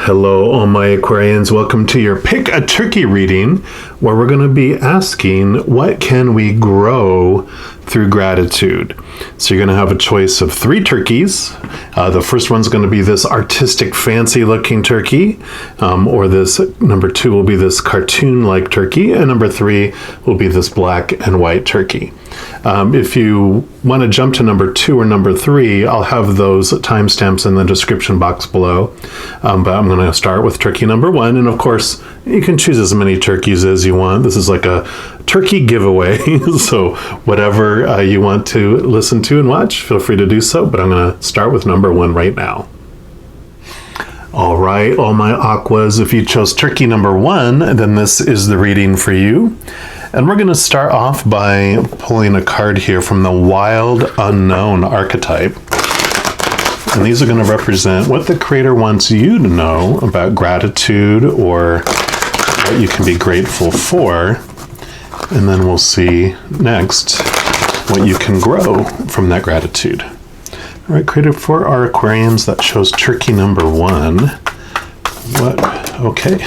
Hello, all my Aquarians. Welcome to your Pick a Turkey reading, where we're going to be asking, what can we grow through gratitude? So you're going to have a choice of 3 turkeys. The first one's going to be this artistic, fancy-looking turkey, or this number 2 will be this cartoon-like turkey, and number 3 will be this black and white turkey. If you want to jump to number 2 or number 3, I'll have those timestamps in the description box below. But I'm going to start with turkey number 1. And of course, you can choose as many turkeys as you want. This is like a turkey giveaway. So whatever you want to listen to and watch, feel free to do so. But I'm going to start with number 1 right now. All right, all my aquas, if you chose turkey number 1, then this is the reading for you. And we're going to start off by pulling a card here from the Wild Unknown archetype. And these are going to represent what the Creator wants you to know about gratitude or what you can be grateful for. And then we'll see next what you can grow from that gratitude. All right, Creator, for our Aquarians, that shows turkey number 1. What? Okay.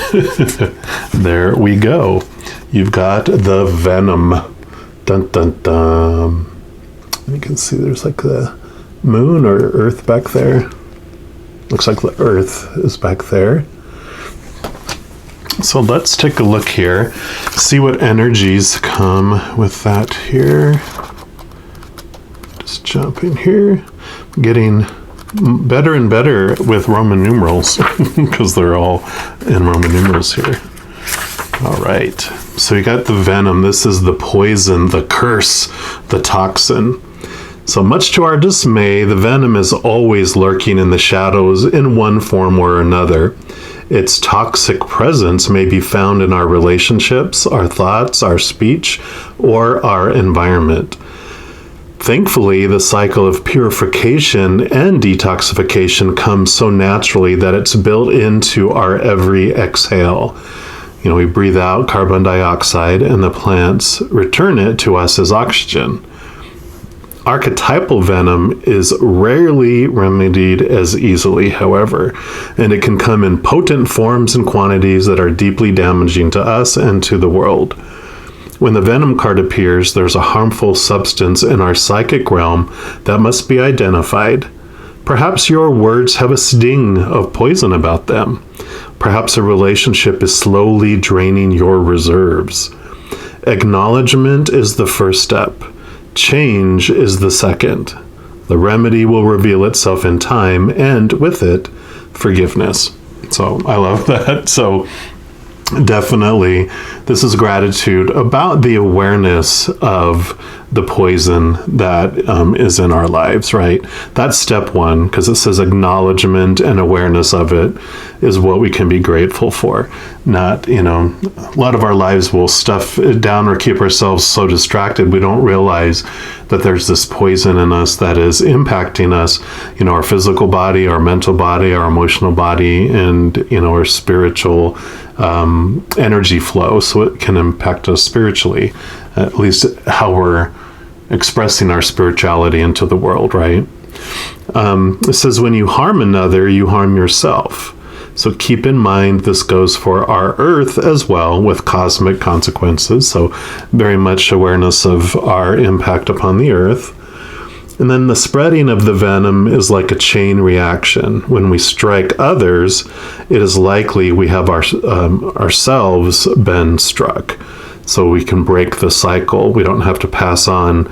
There we go. You've got the venom. Dun, dun, dun. You can see there's like the moon or earth back there. Looks like the earth is back there. So let's take a look here. See what energies come with that here. Just jump in here. Getting better and better with Roman numerals because they're all in Roman numerals here. All right, so you got the venom. This is the poison, the curse, the toxin. So much to our dismay, the venom is always lurking in the shadows in one form or another. Its toxic presence may be found in our relationships, our thoughts, our speech, or our environment. Thankfully, the cycle of purification and detoxification comes so naturally that it's built into our every exhale. You know, we breathe out carbon dioxide and the plants return it to us as oxygen. Archetypal venom is rarely remedied as easily, however, and it can come in potent forms and quantities that are deeply damaging to us and to the world. When the venom card appears, there's a harmful substance in our psychic realm that must be identified. Perhaps your words have a sting of poison about them. Perhaps a relationship is slowly draining your reserves. Acknowledgement is the first step. Change is the second. The remedy will reveal itself in time, and with it, forgiveness. So I love that. So definitely, this is gratitude about the awareness of the poison that is in our lives, right? That's step 1, because it says acknowledgement and awareness of it is what we can be grateful for. Not, a lot of our lives will stuff it down or keep ourselves so distracted we don't realize that there's this poison in us that is impacting us, our physical body, our mental body, our emotional body, and, our spiritual energy flow. So it can impact us spiritually, at least how we're expressing our spirituality into the world, right? It says, when you harm another, you harm yourself. So keep in mind, this goes for our earth as well, with cosmic consequences. So very much awareness of our impact upon the earth. And then the spreading of the venom is like a chain reaction. When we strike others, it is likely we have ourselves been struck. So we can break the cycle. We don't have to pass on,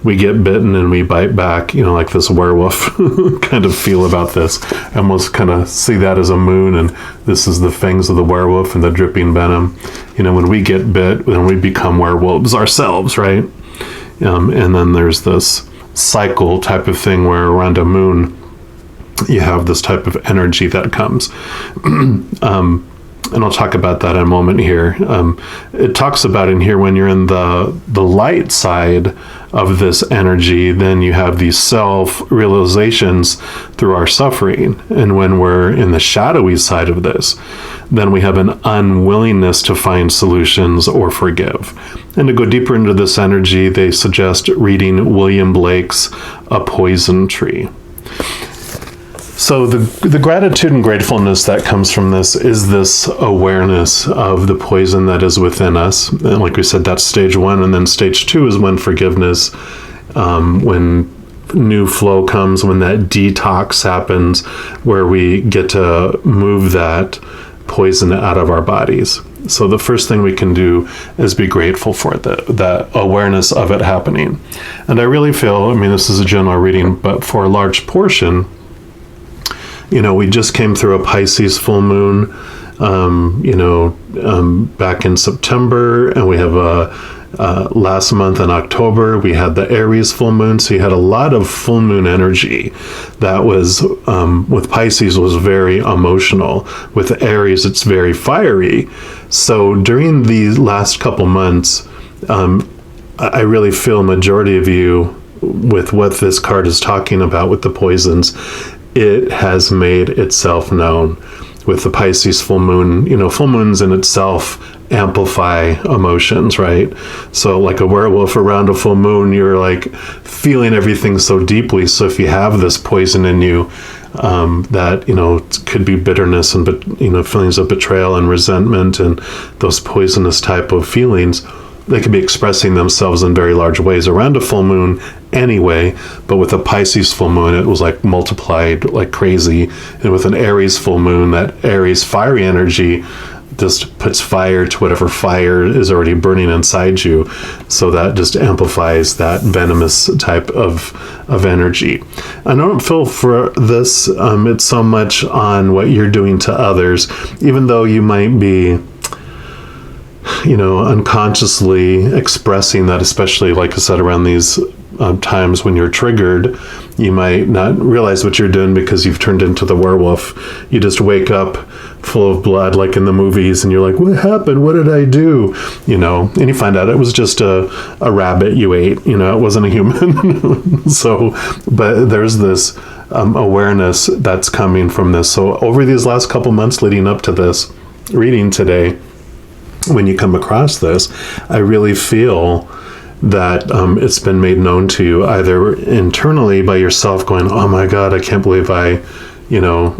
we get bitten and we bite back, like this werewolf kind of feel about this. I almost kind of see that as a moon, and this is the fangs of the werewolf and the dripping venom. When we get bit, then we become werewolves ourselves, right? And then there's this cycle type of thing where around a moon, you have this type of energy that comes. And I'll talk about that in a moment here. It talks about in here when you're in the light side of this energy, then you have these self-realizations through our suffering. And when we're in the shadowy side of this, then we have an unwillingness to find solutions or forgive. And to go deeper into this energy, they suggest reading William Blake's A Poison Tree. So the gratitude and gratefulness that comes from this is this awareness of the poison that is within us. And like we said, that's stage 1. And then stage 2 is when forgiveness, when new flow comes, when that detox happens, where we get to move that poison out of our bodies. So the first thing we can do is be grateful for the awareness of it happening. And I really feel, I mean, this is a general reading, but for a large portion, we just came through a Pisces full moon, back in September, and we have last month in October, we had the Aries full moon. So you had a lot of full moon energy that was, with Pisces, was very emotional. With Aries, it's very fiery. So during the last couple months, I really feel a majority of you, with what this card is talking about with the poisons, it has made itself known. With the Pisces full moon, full moons in itself amplify emotions, right? So like a werewolf around a full moon, you're like feeling everything so deeply. So if you have this poison in you, that, could be bitterness and, feelings of betrayal and resentment and those poisonous type of feelings, they could be expressing themselves in very large ways around a full moon anyway. But with a Pisces full moon, it was like multiplied like crazy. And with an Aries full moon, that Aries fiery energy just puts fire to whatever fire is already burning inside you. So that just amplifies that venomous type of energy. I don't feel for this, it's so much on what you're doing to others, even though you might be, unconsciously expressing that, especially like I said, around these times when you're triggered, you might not realize what you're doing because you've turned into the werewolf. You just wake up full of blood, like in the movies, and you're like, what happened? What did I do? And you find out it was just a rabbit you ate, it wasn't a human. So, but there's this awareness that's coming from this. So over these last couple months leading up to this reading today, when you come across this, I really feel that it's been made known to you, either internally by yourself going, oh my God, I can't believe I,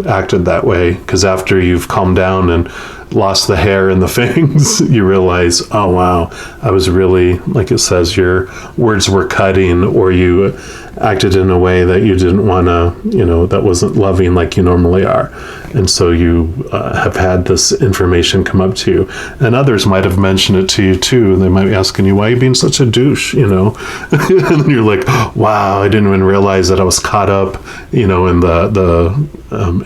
acted that way. Because after you've calmed down and lost the hair and the fangs, you realize, oh wow, I was really, like it says, your words were cutting, or you acted in a way that you didn't want to, that wasn't loving like you normally are. And so you have had this information come up to you. And others might have mentioned it to you too. They might be asking you, why are you being such a douche, And then you're like, wow, I didn't even realize that I was caught up, in the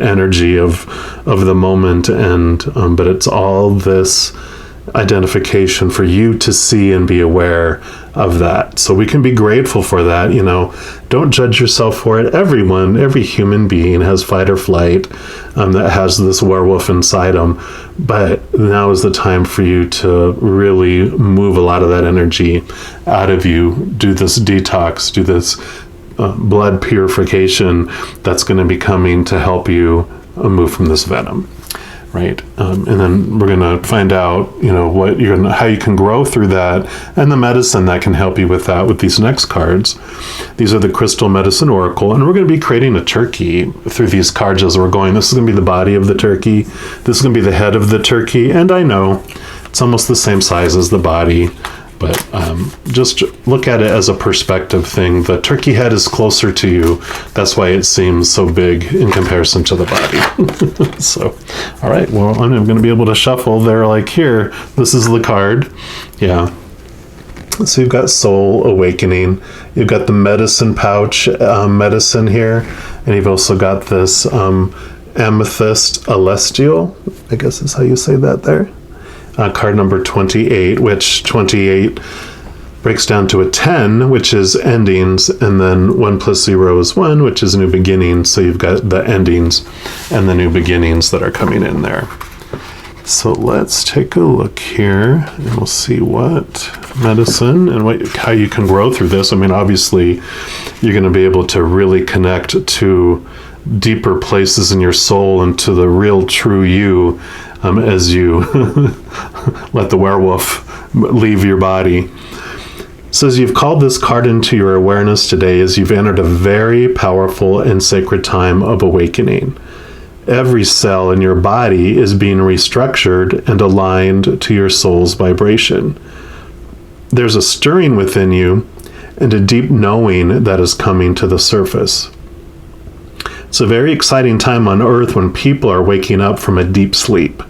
energy of the moment. And but it's all this identification for you to see and be aware of that. So we can be grateful for that. Don't judge yourself for it. Every human being has fight or flight, that has this werewolf inside them. But now is the time for you to really move a lot of that energy out of you. Do this detox, do this blood purification that's going to be coming to help you move from this venom. Right. And then we're going to find out, how you can grow through that, and the medicine that can help you with that with these next cards. These are the Crystal Medicine Oracle, and we're going to be creating a turkey through these cards as we're going. This is going to be the body of the turkey. This is going to be the head of the turkey. And I know it's almost the same size as the body, but just look at it as a perspective thing. The turkey head is closer to you. That's why it seems so big in comparison to the body. So, all right, well, I'm going to be able to shuffle there like here. This is the card. Yeah. So you've got Soul Awakening. You've got the medicine pouch, medicine here. And you've also got this Amethyst Celestial, I guess is how you say that there. Card number 28, which 28 breaks down to a 10, which is endings, and then 1 plus 0 is 1, which is new beginnings. So you've got the endings and the new beginnings that are coming in there. So let's take a look here, and we'll see what medicine and how you can grow through this. I mean, obviously, you're going to be able to really connect to deeper places in your soul and to the real true you, as you let the werewolf leave your body. So as you've called this card into your awareness today, as you've entered a very powerful and sacred time of awakening. Every cell in your body is being restructured and aligned to your soul's vibration. There's a stirring within you and a deep knowing that is coming to the surface. It's a very exciting time on Earth when people are waking up from a deep sleep.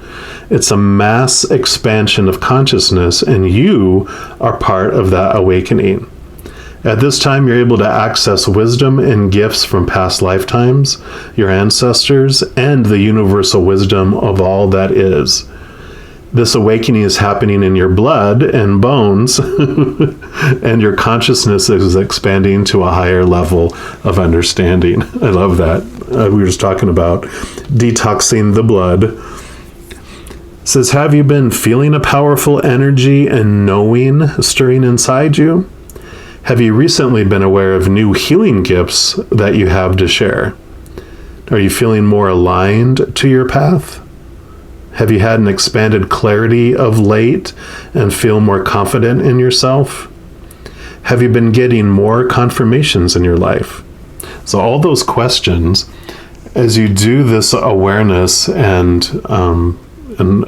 It's a mass expansion of consciousness, and you are part of that awakening. At this time, you're able to access wisdom and gifts from past lifetimes, your ancestors, and the universal wisdom of all that is. This awakening is happening in your blood and bones, and your consciousness is expanding to a higher level of understanding. I love that. We were just talking about detoxing the blood. It says, have you been feeling a powerful energy and knowing stirring inside you? Have you recently been aware of new healing gifts that you have to share? Are you feeling more aligned to your path? Have you had an expanded clarity of late and feel more confident in yourself? Have you been getting more confirmations in your life? So all those questions, as you do this awareness, and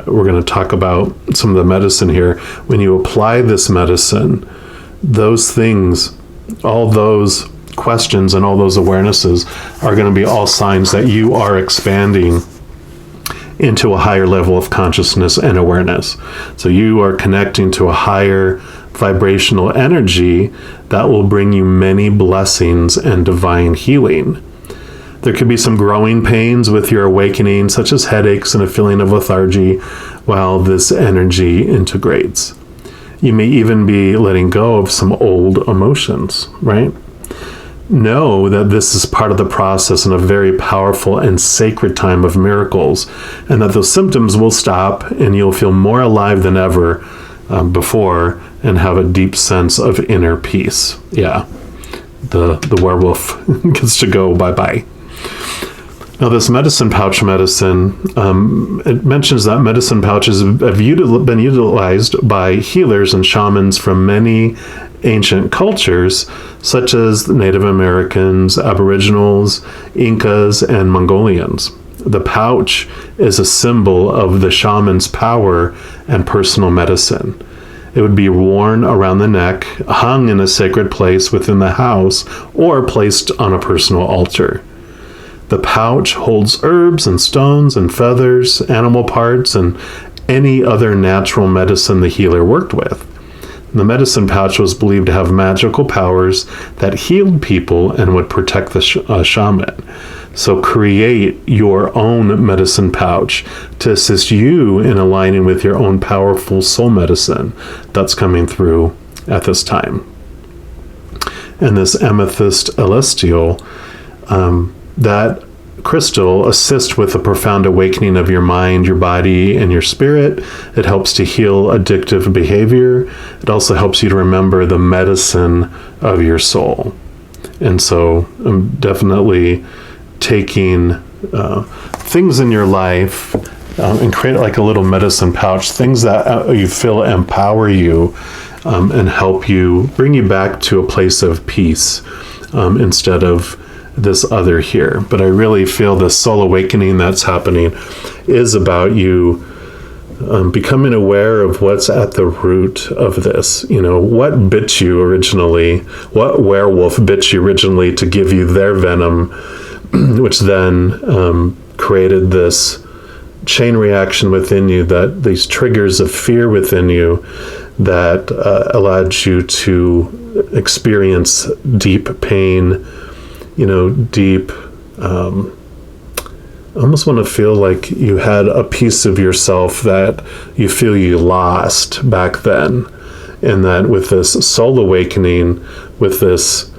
we're going to talk about some of the medicine here, when you apply this medicine, those things, all those questions and all those awarenesses are going to be all signs that you are expanding into a higher level of consciousness and awareness. So you are connecting to a higher vibrational energy that will bring you many blessings and divine healing. There could be some growing pains with your awakening, such as headaches and a feeling of lethargy, while this energy integrates. You may even be letting go of some old emotions, right? Know that this is part of the process in a very powerful and sacred time of miracles, and that those symptoms will stop and you'll feel more alive than ever before and have a deep sense of inner peace. Yeah, the werewolf gets to go bye-bye. Now, this medicine pouch medicine, it mentions that medicine pouches have been utilized by healers and shamans from many ancient cultures, such as Native Americans, Aboriginals, Incas, and Mongolians. The pouch is a symbol of the shaman's power and personal medicine. It would be worn around the neck, hung in a sacred place within the house, or placed on a personal altar. The pouch holds herbs and stones and feathers, animal parts, and any other natural medicine the healer worked with. The medicine pouch was believed to have magical powers that healed people and would protect the shaman. So create your own medicine pouch to assist you in aligning with your own powerful soul medicine that's coming through at this time. And this amethyst celestial, that crystal assists with a profound awakening of your mind, your body, and your spirit. It helps to heal addictive behavior. It also helps you to remember the medicine of your soul. And so I'm definitely taking things in your life and create like a little medicine pouch, things that you feel empower you and help you, bring you back to a place of peace instead of this other here. But I really feel the soul awakening that's happening is about you becoming aware of what's at the root of this. You know, what bit you originally, what werewolf bit you originally to give you their venom, which then created this chain reaction within you, that these triggers of fear within you that allowed you to experience deep pain, you know, deep, I almost want to feel like you had a piece of yourself that you feel you lost back then. And that with this soul awakening, with this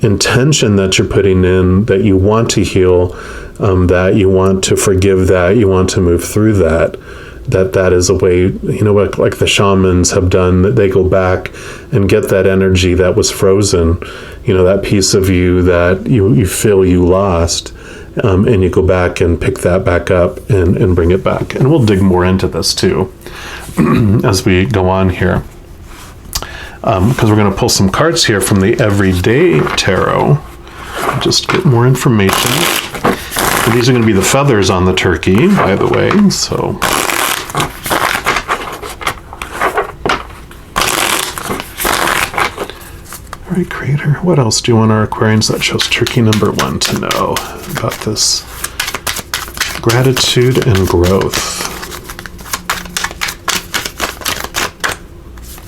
intention that you're putting in, that you want to heal, that you want to forgive, that you want to move through that is a way, you know, like the shamans have done, that they go back and get that energy that was frozen, you know, that piece of you that you feel you lost, and you go back and pick that back up and bring it back. And we'll dig more into this too as we go on here. because we're going to pull some cards here from the Everyday Tarot. Just get more information. And these are going to be the feathers on the turkey, by the way. So, all right, Creator, what else do you want our Aquarians that chose turkey number 1 to know about this gratitude and growth?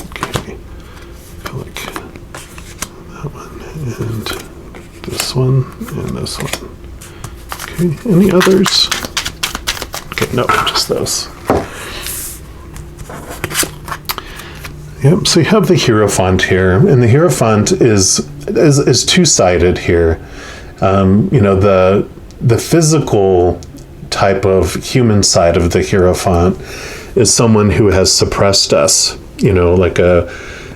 Okay, I feel like that one and this one and this one. Okay, any others? Okay, no, just those. Yep, so you have the Hierophant here, and the Hierophant is two-sided here. You know, the physical type of human side of the Hierophant is someone who has suppressed us, you know,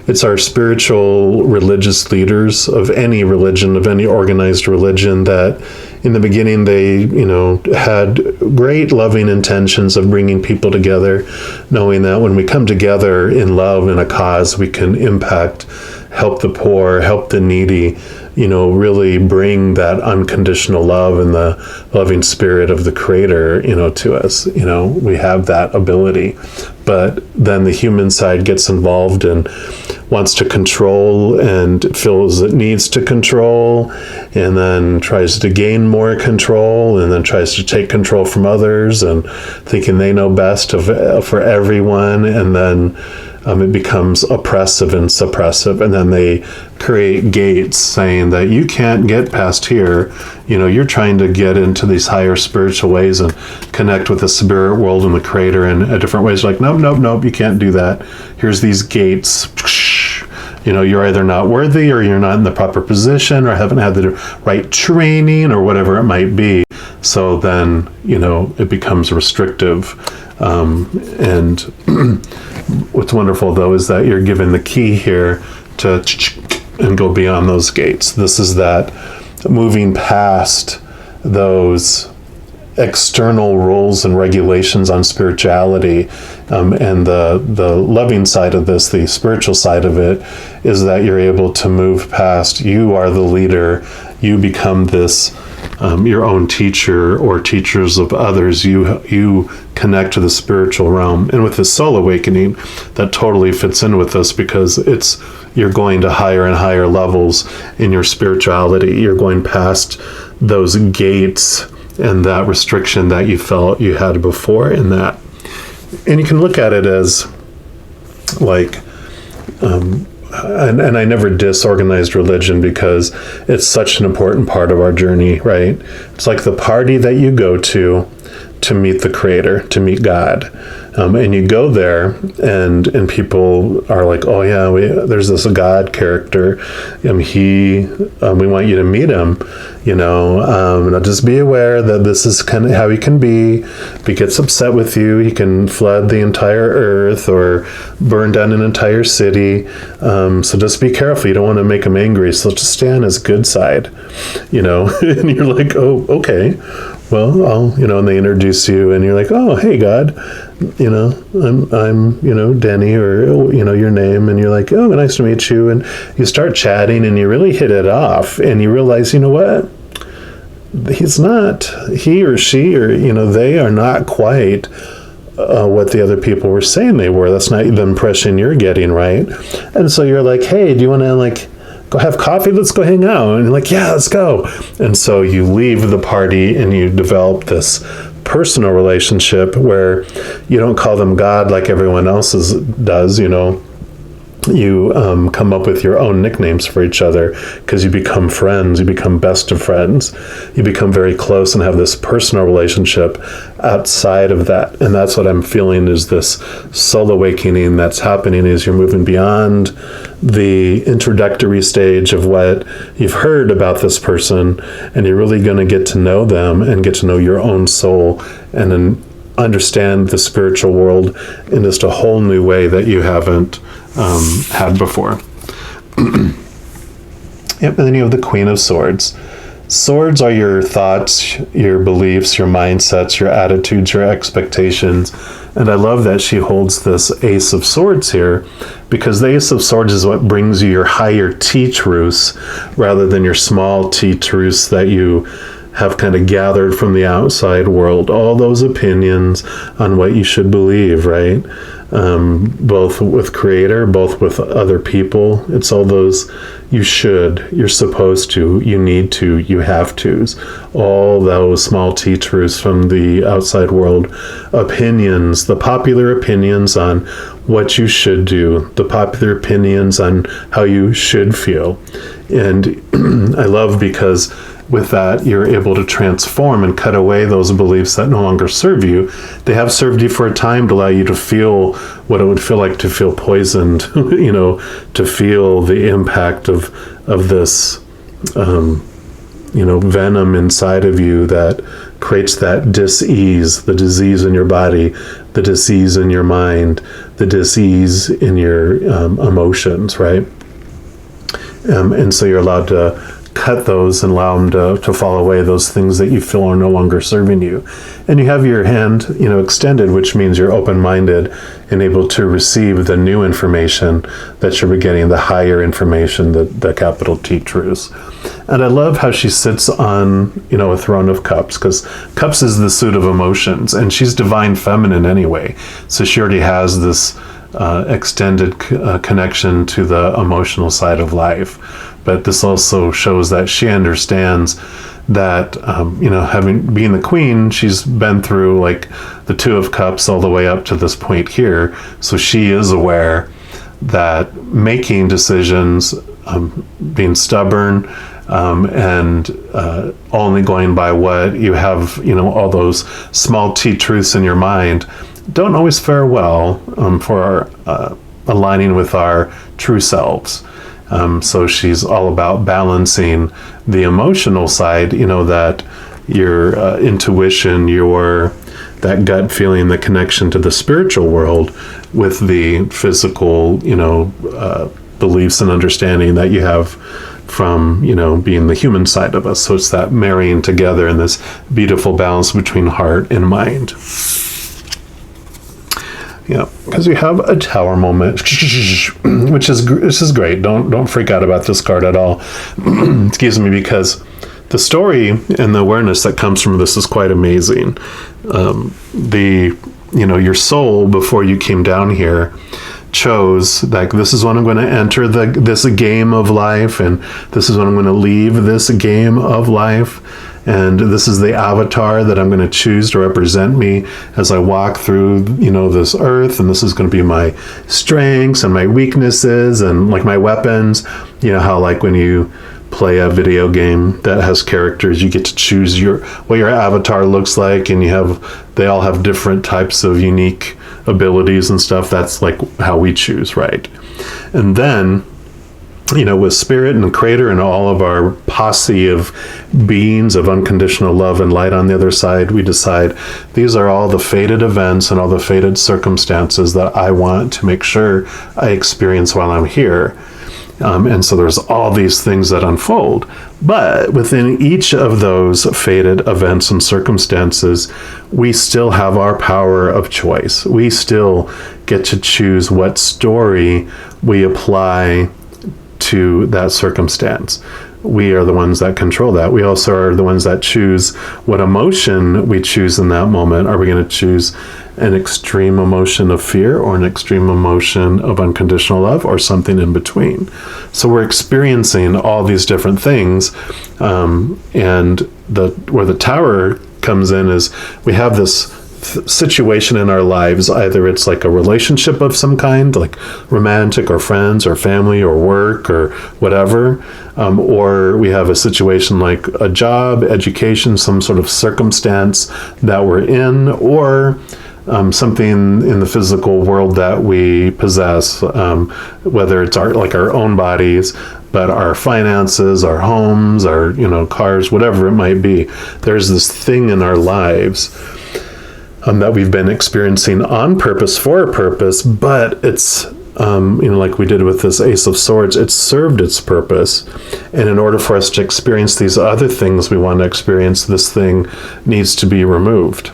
it's our spiritual religious leaders of any religion, of any organized religion, that in the beginning they, you know, had great loving intentions of bringing people together, knowing that when we come together in love in a cause, we can impact, help the poor, help the needy, you know, really bring that unconditional love and the loving spirit of the Creator, you know, to us. You know, we have that ability. But then the human side gets involved and wants to control and feels it needs to control, and then tries to gain more control, and then tries to take control from others and thinking they know best for everyone. And then it becomes oppressive and suppressive, and then they create gates saying that you can't get past here. You know, you're trying to get into these higher spiritual ways and connect with the spirit world and the Creator in different ways. Like, nope, you can't do that. Here's these gates. You know, you're either not worthy, or you're not in the proper position, or haven't had the right training, or whatever it might be. So then, you know, it becomes restrictive. And what's wonderful, though, is that you're given the key here to and go beyond those gates. This is that moving past those external rules and regulations on spirituality, and the loving side of this, the spiritual side of it, is that you're able to move past. You are the leader. You become this your own teacher or teachers of others. You connect to the spiritual realm. And with this soul awakening, that totally fits in with this, because you're going to higher and higher levels in your spirituality. You're going past those gates and that restriction that you felt you had before in that. And you can look at it as like, and I never disorganized religion, because it's such an important part of our journey, right? It's like the party that you go to meet the Creator, to meet God. And you go there, and people are like, oh yeah, there's this God character, we want you to meet him, you know, and just be aware that this is kind of how he can be. If he gets upset with you, he can flood the entire earth or burn down an entire city. So just be careful. You don't want to make him angry. So just stay on his good side, you know. And you're like, oh, okay. Well, I'll, you know, and they introduce you, and you're like, oh, hey, God, you know, I'm, you know, Denny, or, you know, your name, and you're like, oh, nice to meet you, and you start chatting, and you really hit it off, and you realize, you know what, he or she, or, you know, they are not quite what the other people were saying they were. That's not the impression you're getting, right? And so you're like, hey, do you want to, like, go have coffee? Let's go hang out. And you're like, yeah, let's go. And so you leave the party and you develop this personal relationship where you don't call them God like everyone else does, you know. You come up with your own nicknames for each other, because you become friends, you become best of friends, you become very close and have this personal relationship outside of that. And that's what I'm feeling, is this soul awakening that's happening, is you're moving beyond the introductory stage of what you've heard about this person, and you're really going to get to know them and get to know your own soul, and then understand the spiritual world in just a whole new way that you haven't had before. Yep, and then you have the Queen of Swords. Swords are your thoughts, your beliefs, your mindsets, your attitudes, your expectations. And I love that she holds this Ace of Swords here, because the Ace of Swords is what brings you your higher T truths rather than your small T truths that you have kind of gathered from the outside world. All those opinions on what you should believe, right? Both with Creator, both with other people. It's all those you should, you're supposed to, you need to, you have to's. All those small T truths from the outside world. Opinions, the popular opinions on what you should do, the popular opinions on how you should feel. And I love, because with that, you're able to transform and cut away those beliefs that no longer serve you. They have served you for a time to allow you to feel what it would feel like to feel poisoned, to feel the impact of this, venom inside of you that creates that dis-ease, the disease in your body, the disease in your mind, the disease in your emotions, right? And so you're allowed to cut those and allow them to fall away, those things that you feel are no longer serving you. And you have your hand, extended, which means you're open-minded and able to receive the new information that you're getting, the higher information, the capital T truths. And I love how she sits on, a throne of cups, because cups is the suit of emotions, and she's divine feminine anyway. So she already has this extended connection to the emotional side of life. But this also shows that she understands that, being the queen, she's been through like the Two of Cups all the way up to this point here. So she is aware that making decisions, being stubborn, and only going by what you have, all those small T truths in your mind, don't always fare well for our aligning with our true selves. So she's all about balancing the emotional side, that your intuition, that gut feeling, the connection to the spiritual world, with the physical, beliefs and understanding that you have from, being the human side of us. So it's that marrying together in this beautiful balance between heart and mind. Yeah, because we have a Tower moment, which is great. Don't freak out about this card at all. Excuse me, because the story and the awareness that comes from this is quite amazing. Your soul, before you came down here, chose, like, this is when I'm going to enter this game of life, and this is when I'm going to leave this game of life. And this is the avatar that I'm going to choose to represent me as I walk through, this earth. And this is going to be my strengths and my weaknesses and like my weapons. How like when you play a video game that has characters, you get to choose what your avatar looks like, and they all have different types of unique abilities and stuff. That's like how we choose, right? And then, with Spirit and Creator and all of our posse of beings of unconditional love and light on the other side, we decide these are all the fated events and all the fated circumstances that I want to make sure I experience while I'm here. And so there's all these things that unfold. But within each of those fated events and circumstances, we still have our power of choice. We still get to choose what story we apply to that circumstance. We are the ones that control that. We also are the ones that choose what emotion we choose in that moment. Are we going to choose an extreme emotion of fear, or an extreme emotion of unconditional love, or something in between? So we're experiencing all these different things. And where the Tower comes in is we have this situation in our lives. Either it's like a relationship of some kind, like romantic or friends or family or work or whatever, or we have a situation like a job, education, some sort of circumstance that we're in, or something in the physical world that we possess, whether it's our own bodies, but our finances, our homes, our cars, whatever it might be. There's this thing in our lives that we've been experiencing on purpose, for a purpose, but it's like we did with this Ace of Swords, it served its purpose. And in order for us to experience these other things we want to experience, this thing needs to be removed.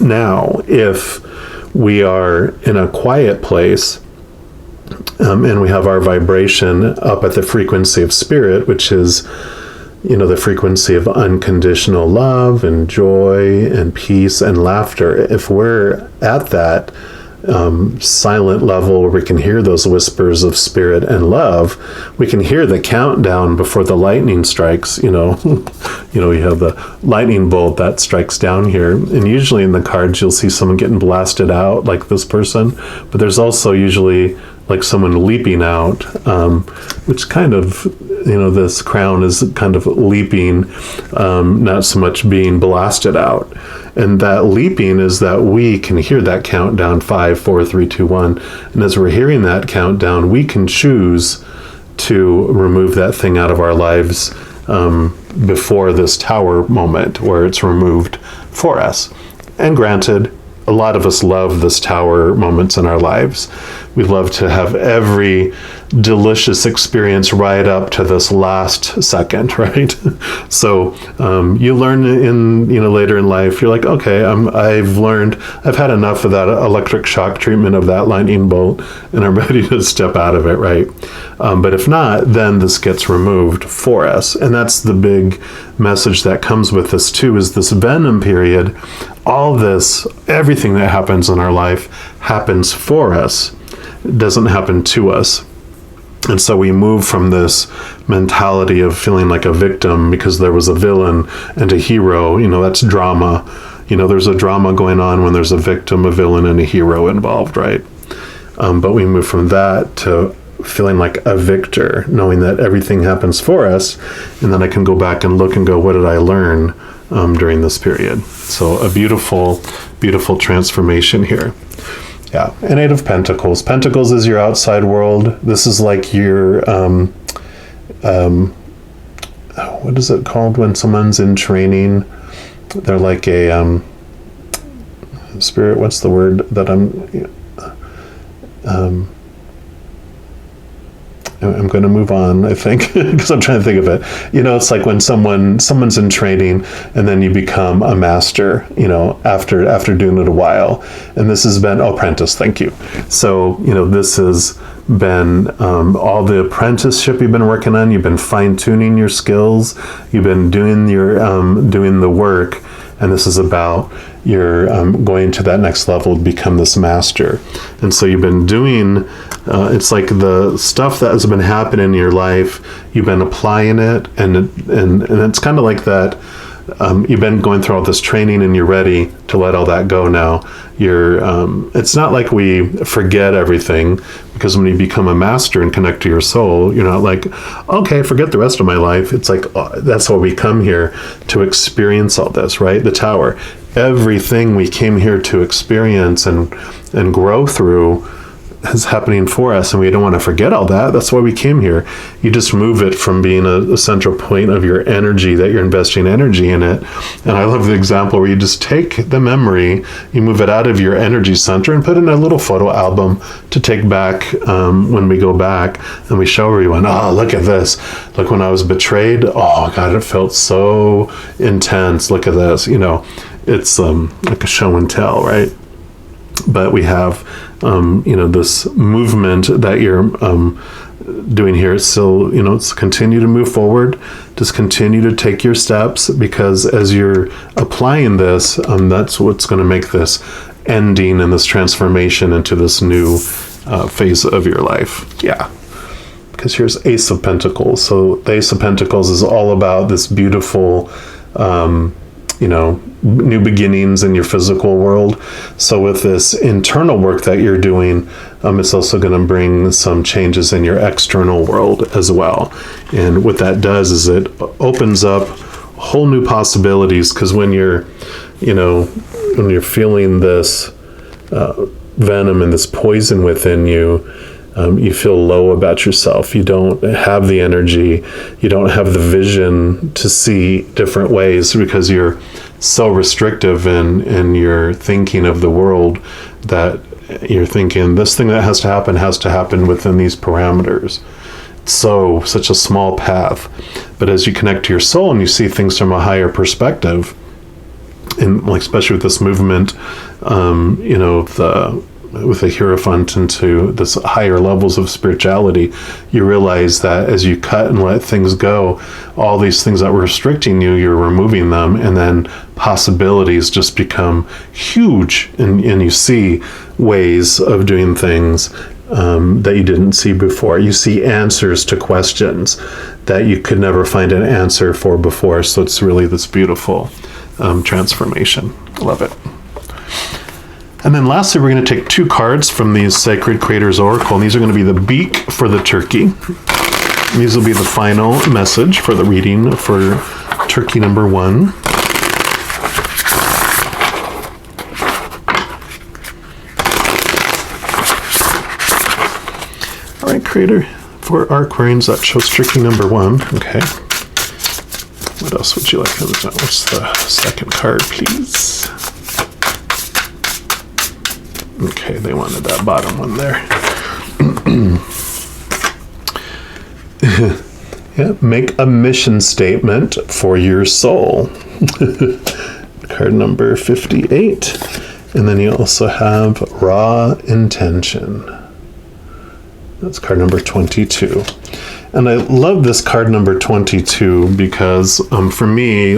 Now, if we are in a quiet place, and we have our vibration up at the frequency of spirit, which is, the frequency of unconditional love and joy and peace and laughter. If we're at that silent level where we can hear those whispers of spirit and love, we can hear the countdown before the lightning strikes. We have the lightning bolt that strikes down here, and usually in the cards you'll see someone getting blasted out, like this person, but there's also usually like someone leaping out, which kind of, this crown is kind of leaping, not so much being blasted out. And that leaping is that we can hear that countdown, 5, 4, 3, 2, 1. And as we're hearing that countdown, we can choose to remove that thing out of our lives before this tower moment where it's removed for us. And granted, a lot of us love this tower moments in our lives. We love to have every delicious experience right up to this last second, right? So you learn in, later in life, you're like, okay, I've had enough of that electric shock treatment of that lightning bolt, and I'm ready to step out of it, right? But if not, then this gets removed for us. And that's the big message that comes with this too, is this venom period. All this, everything that happens in our life happens for us. It doesn't happen to us. And so we move from this mentality of feeling like a victim because there was a villain and a hero. That's drama. There's a drama going on when there's a victim, a villain, and a hero involved, right? But we move from that to feeling like a victor, knowing that everything happens for us. And then I can go back and look and go, what did I learn during this period? So a beautiful, beautiful transformation here. Yeah, and Eight of Pentacles. Pentacles is your outside world. This is like your, what is it called when someone's in training? They're like a spirit. What's the word that I'm going to move on, I think, because I'm trying to think of it. It's like when someone's in training and then you become a master, after doing it a while. And this has been apprentice. Thank you. So, this has been all the apprenticeship you've been working on. You've been fine tuning your skills. You've been doing doing the work. And this is about your going to that next level to become this master. And so you've been doing, it's like the stuff that has been happening in your life, you've been applying it, and it's kind of like that. You've been going through all this training and you're ready to let all that go now. It's not like we forget everything, because when you become a master and connect to your soul, you're not like, okay, forget the rest of my life. It's like, that's why we come here, to experience all this, right? The tower. Everything we came here to experience and grow through is happening for us, and we don't want to forget all that. That's why we came here. You just move it from being a central point of your energy, that you're investing energy in it. And I love the example where you just take the memory, you move it out of your energy center and put in a little photo album to take back when we go back, and we show everyone, oh, look at this. Look, when I was betrayed, oh God, it felt so intense. Look at this. It's like a show and tell, right? But we have, this movement that you're doing here. So, it's continue to move forward. Just continue to take your steps, because as you're applying this, that's what's going to make this ending and this transformation into this new phase of your life. Yeah. Because here's Ace of Pentacles. So the Ace of Pentacles is all about this beautiful, new beginnings in your physical world. So with this internal work that you're doing, it's also going to bring some changes in your external world as well. And what that does is it opens up whole new possibilities, because when you're feeling this venom and this poison within you, you feel low about yourself. You don't have the energy. You don't have the vision to see different ways, because you're so restrictive in your thinking of the world that you're thinking this thing that has to happen within these parameters. So such a small path. But as you connect to your soul and you see things from a higher perspective, and like especially with this movement, with the Hierophant into this higher levels of spirituality, you realize that as you cut and let things go, all these things that were restricting you, you're removing them, and then possibilities just become huge, and you see ways of doing things that you didn't see before. You see answers to questions that you could never find an answer for before. So it's really this beautiful transformation. Love it. And then lastly, we're going to take 2 cards from these Sacred Creators Oracle, and these are going to be the beak for the turkey. These will be the final message for the reading for turkey number 1. All right, Creator, for our Aquarians, that shows turkey number 1. Okay. What else would you like? What's the second card, please? Okay, they wanted that bottom one there. Yeah, make a mission statement for your soul. Card number 58. And then you also have raw intention. That's card number 22. And I love this card number 22 because for me,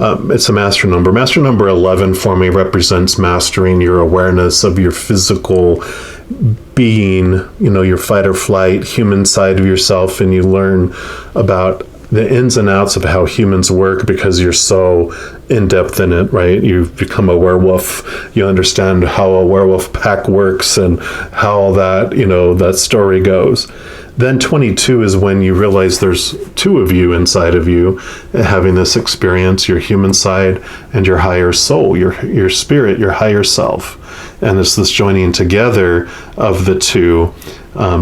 it's a master number. Master number 11 for me represents mastering your awareness of your physical being, your fight or flight, human side of yourself, and you learn about the ins and outs of how humans work because you're so in depth in it, right? You've become a werewolf. You understand how a werewolf pack works and how all that, that story goes. Then 22 is when you realize there's 2 of you inside of you having this experience, your human side and your higher soul, your spirit, your higher self. And it's this joining together of the 2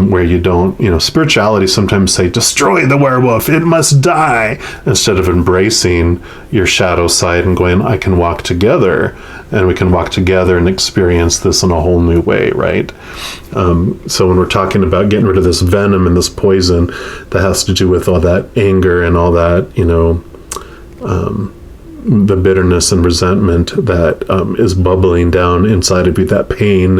where you don't, spirituality sometimes say, destroy the werewolf, it must die, instead of embracing your shadow side and going, I can walk together, and we can walk together and experience this in a whole new way, right? So when we're talking about getting rid of this venom and this poison, that has to do with all that anger and all that, the bitterness and resentment that is bubbling down inside of you, that pain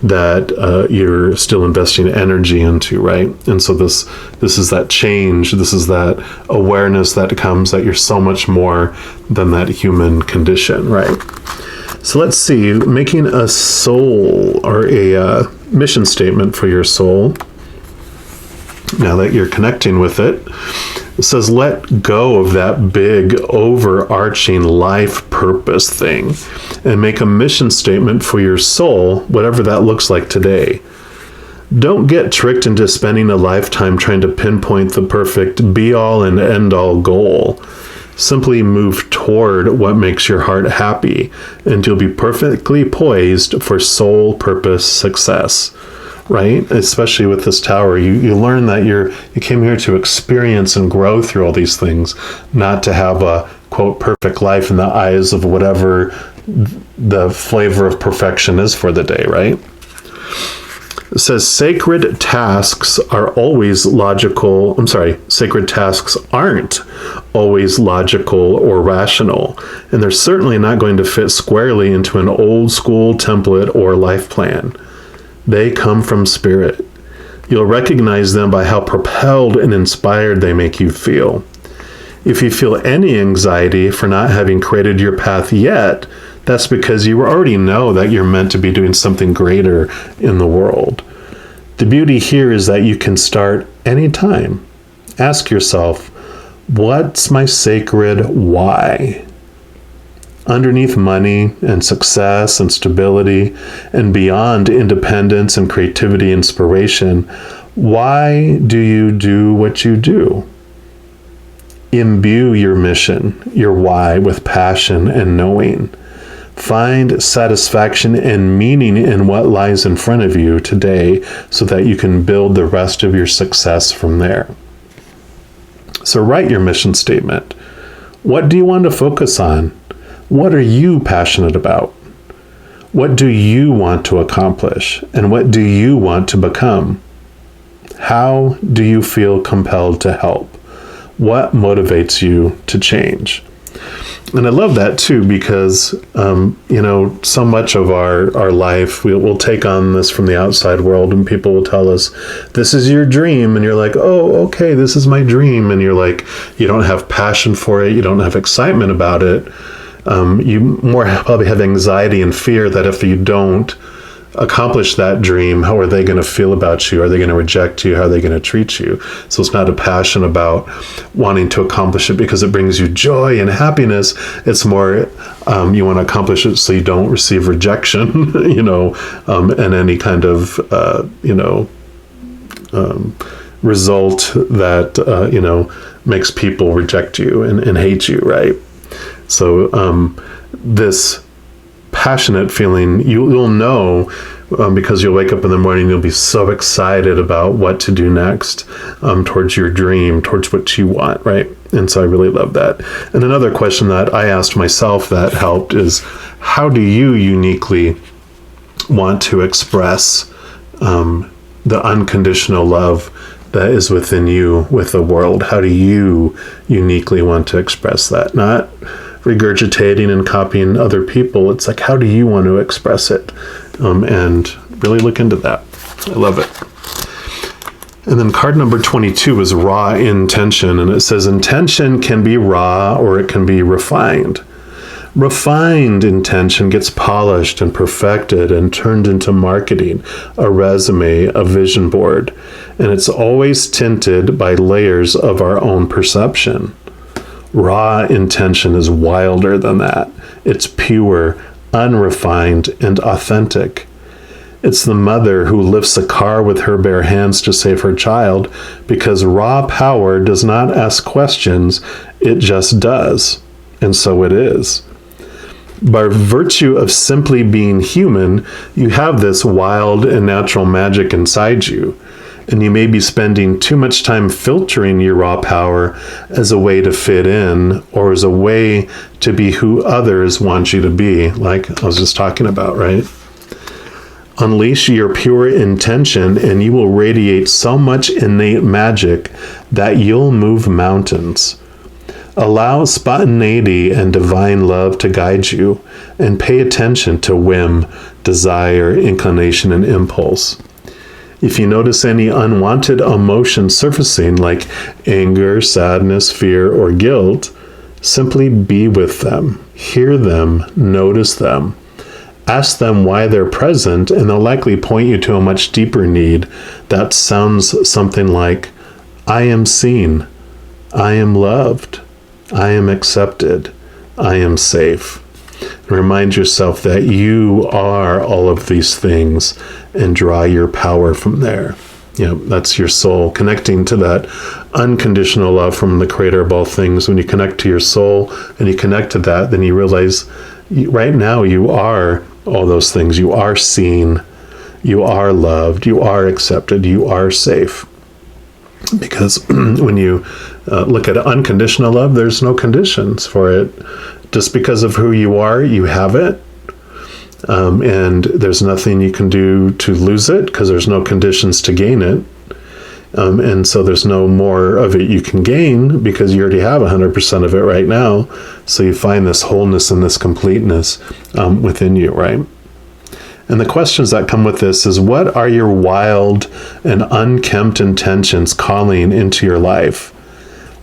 that you're still investing energy into, right? And so this is that change, this is that awareness that comes that you're so much more than that human condition, right? So let's see, making a soul or a mission statement for your soul, now that you're connecting with it. It says, let go of that big overarching life purpose thing and make a mission statement for your soul, whatever that looks like today. Don't get tricked into spending a lifetime trying to pinpoint the perfect be-all and end-all goal. Simply move toward what makes your heart happy, and you'll be perfectly poised for soul purpose success. Right? Especially with this tower, you learn that you came here to experience and grow through all these things, not to have a, quote, perfect life in the eyes of whatever the flavor of perfection is for the day, right? It says sacred tasks aren't always logical or rational, and they're certainly not going to fit squarely into an old school template or life plan. They come from spirit. You'll recognize them by how propelled and inspired they make you feel. If you feel any anxiety for not having created your path yet, that's because you already know that you're meant to be doing something greater in the world. The beauty here is that you can start anytime. Ask yourself, what's my sacred why? Underneath money and success and stability and beyond independence and creativity, inspiration, why do you do what you do? Imbue your mission, your why, with passion and knowing. Find satisfaction and meaning in what lies in front of you today so that you can build the rest of your success from there. So write your mission statement. What do you want to focus on? What are you passionate about? What do you want to accomplish? And what do you want to become? How do you feel compelled to help? What motivates you to change? And I love that too, because, so much of our life, we'll take on this from the outside world, and people will tell us, this is your dream. And you're like, oh, okay, this is my dream. And you're like, you don't have passion for it. You don't have excitement about it. You more probably have anxiety and fear that if you don't accomplish that dream, how are they going to feel about you? Are they going to reject you? How are they going to treat you? So it's not a passion about wanting to accomplish it because it brings you joy and happiness. It's more you want to accomplish it so you don't receive rejection, and any kind of result that makes people reject you and hate you, right? So this passionate feeling, you'll know because you'll wake up in the morning, you'll be so excited about what to do next towards your dream, towards what you want, right? And so I really love that. And another question that I asked myself that helped is, how do you uniquely want to express the unconditional love that is within you with the world? How do you uniquely want to express that? Not regurgitating and copying other people. It's like, how do you want to express it? And really look into that. I love it. And then card number 22 is raw intention. And it says, intention can be raw or it can be refined. Refined intention gets polished and perfected and turned into marketing, a resume, a vision board. And it's always tinted by layers of our own perception. Raw intention is wilder than that. It's pure, unrefined, and authentic. It's the mother who lifts a car with her bare hands to save her child because raw power does not ask questions, it just does. And so it is. By virtue of simply being human, you have this wild and natural magic inside you. And you may be spending too much time filtering your raw power as a way to fit in or as a way to be who others want you to be, like I was just talking about, right? Unleash your pure intention and you will radiate so much innate magic that you'll move mountains. Allow spontaneity and divine love to guide you and pay attention to whim, desire, inclination, and impulse. If you notice any unwanted emotion surfacing like anger, sadness, fear, or guilt, simply be with them, hear them, notice them. Ask them why they're present, and they'll likely point you to a much deeper need that sounds something like, I am seen, I am loved, I am accepted, I am safe. Remind yourself that you are all of these things and draw your power from there. That's your soul connecting to that unconditional love from the creator of all things. When you connect to your soul and you connect to that, then you realize right now you are all those things. You are seen, you are loved, you are accepted, you are safe. Because when you look at unconditional love, there's no conditions for it. Just because of who you are, you have it. And there's nothing you can do to lose it because there's no conditions to gain it. And so there's no more of it you can gain because you already have 100% of it right now. So you find this wholeness and this completeness within you, right? And the questions that come with this is, what are your wild and unkempt intentions calling into your life?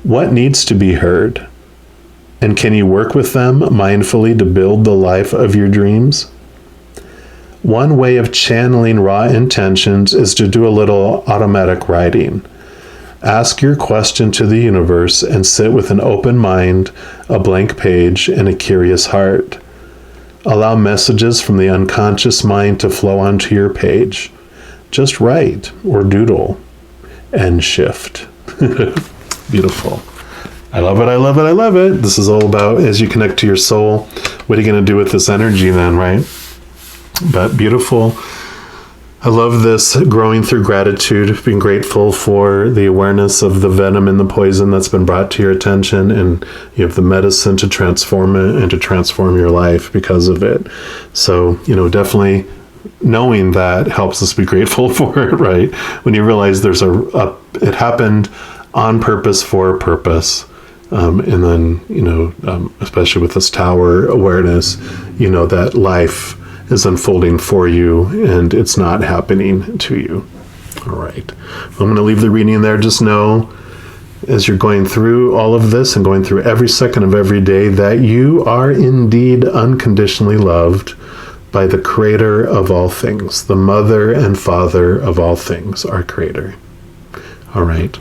What needs to be heard? And can you work with them mindfully to build the life of your dreams? One way of channeling raw intentions is to do a little automatic writing. Ask your question to the universe and sit with an open mind, a blank page, and a curious heart. Allow messages from the unconscious mind to flow onto your page. Just write or doodle and shift. Beautiful. I love it, I love it, I love it. This is all about, as you connect to your soul, what are you going to do with this energy then, right? But beautiful I love this growing through gratitude, being grateful for the awareness of the venom and the poison that's been brought to your attention, and you have the medicine to transform it and to transform your life because of it. So, definitely knowing that helps us be grateful for it, right? When you realize there's it happened on purpose for a purpose. And then, especially with this tower awareness, that life is unfolding for you and it's not happening to you. All right. I'm going to leave the reading there. Just know, as you're going through all of this and going through every second of every day, that you are indeed unconditionally loved by the Creator of all things, the Mother and Father of all things, our Creator. All right.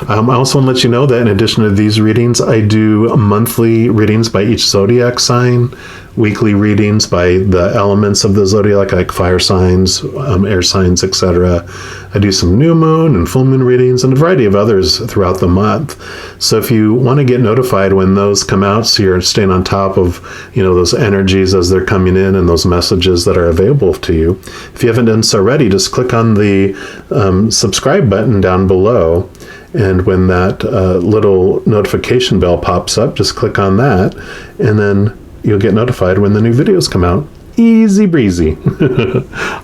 I also want to let you know that in addition to these readings, I do monthly readings by each zodiac sign, weekly readings by the elements of the zodiac, like fire signs, air signs, etc. I do some new moon and full moon readings and a variety of others throughout the month. So if you want to get notified when those come out, so you're staying on top of, those energies as they're coming in and those messages that are available to you. If you haven't done so already, just click on the subscribe button down below. And when that little notification bell pops up, just click on that, and then you'll get notified when the new videos come out. Easy breezy.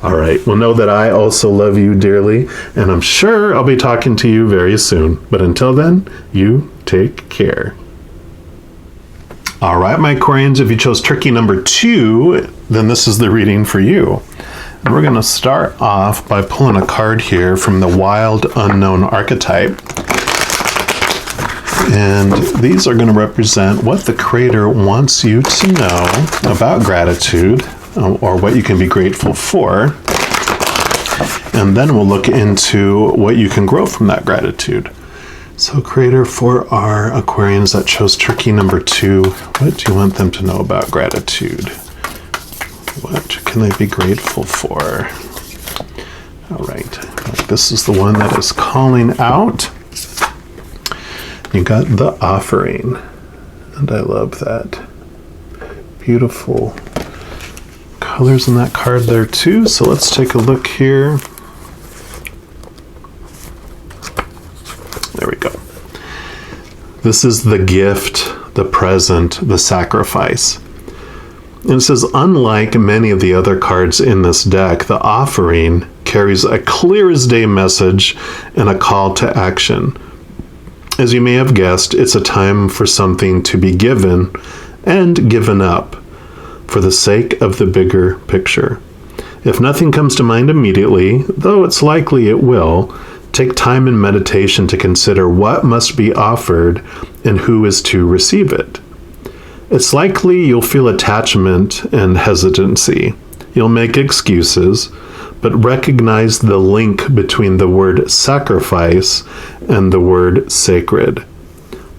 All right. Well, know that I also love you dearly, and I'm sure I'll be talking to you very soon. But until then, you take care. All right, my Aquarians, if you chose turkey number 2, then this is the reading for you. And we're going to start off by pulling a card here from the Wild Unknown archetype. And these are going to represent what the Creator wants you to know about gratitude, or what you can be grateful for. And then we'll look into what you can grow from that gratitude. So, Creator, for our Aquarians that chose turkey number 2, what do you want them to know about gratitude? What can they be grateful for? All right. This is the one that is calling out. You got the offering. And I love that. Beautiful colors in that card there too. So let's take a look here. There we go. This is the gift, the present, the sacrifice. And it says, unlike many of the other cards in this deck, the offering carries a clear as day message and a call to action. As you may have guessed, it's a time for something to be given and given up for the sake of the bigger picture. If nothing comes to mind immediately, though it's likely it will, take time in meditation to consider what must be offered and who is to receive it. It's likely you'll feel attachment and hesitancy. You'll make excuses, but recognize the link between the word sacrifice and the word sacred.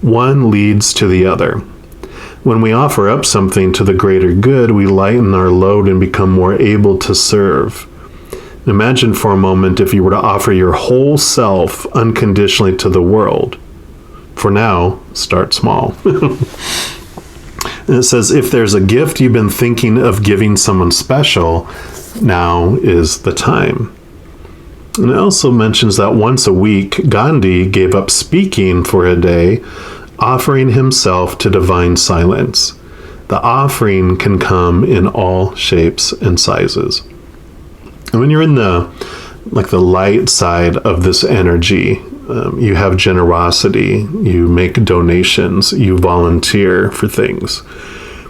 One leads to the other. When we offer up something to the greater good, we lighten our load and become more able to serve. Imagine for a moment if you were to offer your whole self unconditionally to the world. For now, start small. And it says, if there's a gift you've been thinking of giving someone special, now is the time. And it also mentions that once a week, Gandhi gave up speaking for a day, offering himself to divine silence. The offering can come in all shapes and sizes. And when you're in the light side of this energy, you have generosity, you make donations, you volunteer for things.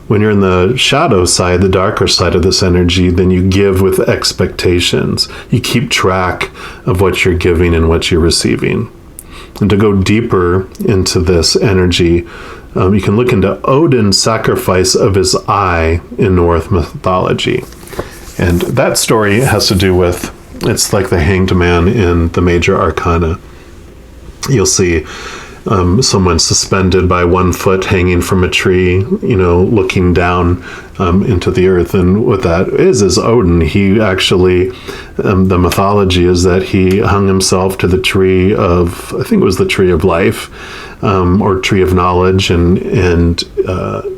When you're in the shadow side, the darker side of this energy, then you give with expectations. You keep track of what you're giving and what you're receiving. And to go deeper into this energy, you can look into Odin's sacrifice of his eye in Norse mythology. And that story has to do with, it's like the hanged man in the major arcana. You'll see someone suspended by one foot hanging from a tree, looking down into the earth. And what that is Odin. He actually, the mythology is that he hung himself to the tree of, I think it was the tree of life, or tree of knowledge, and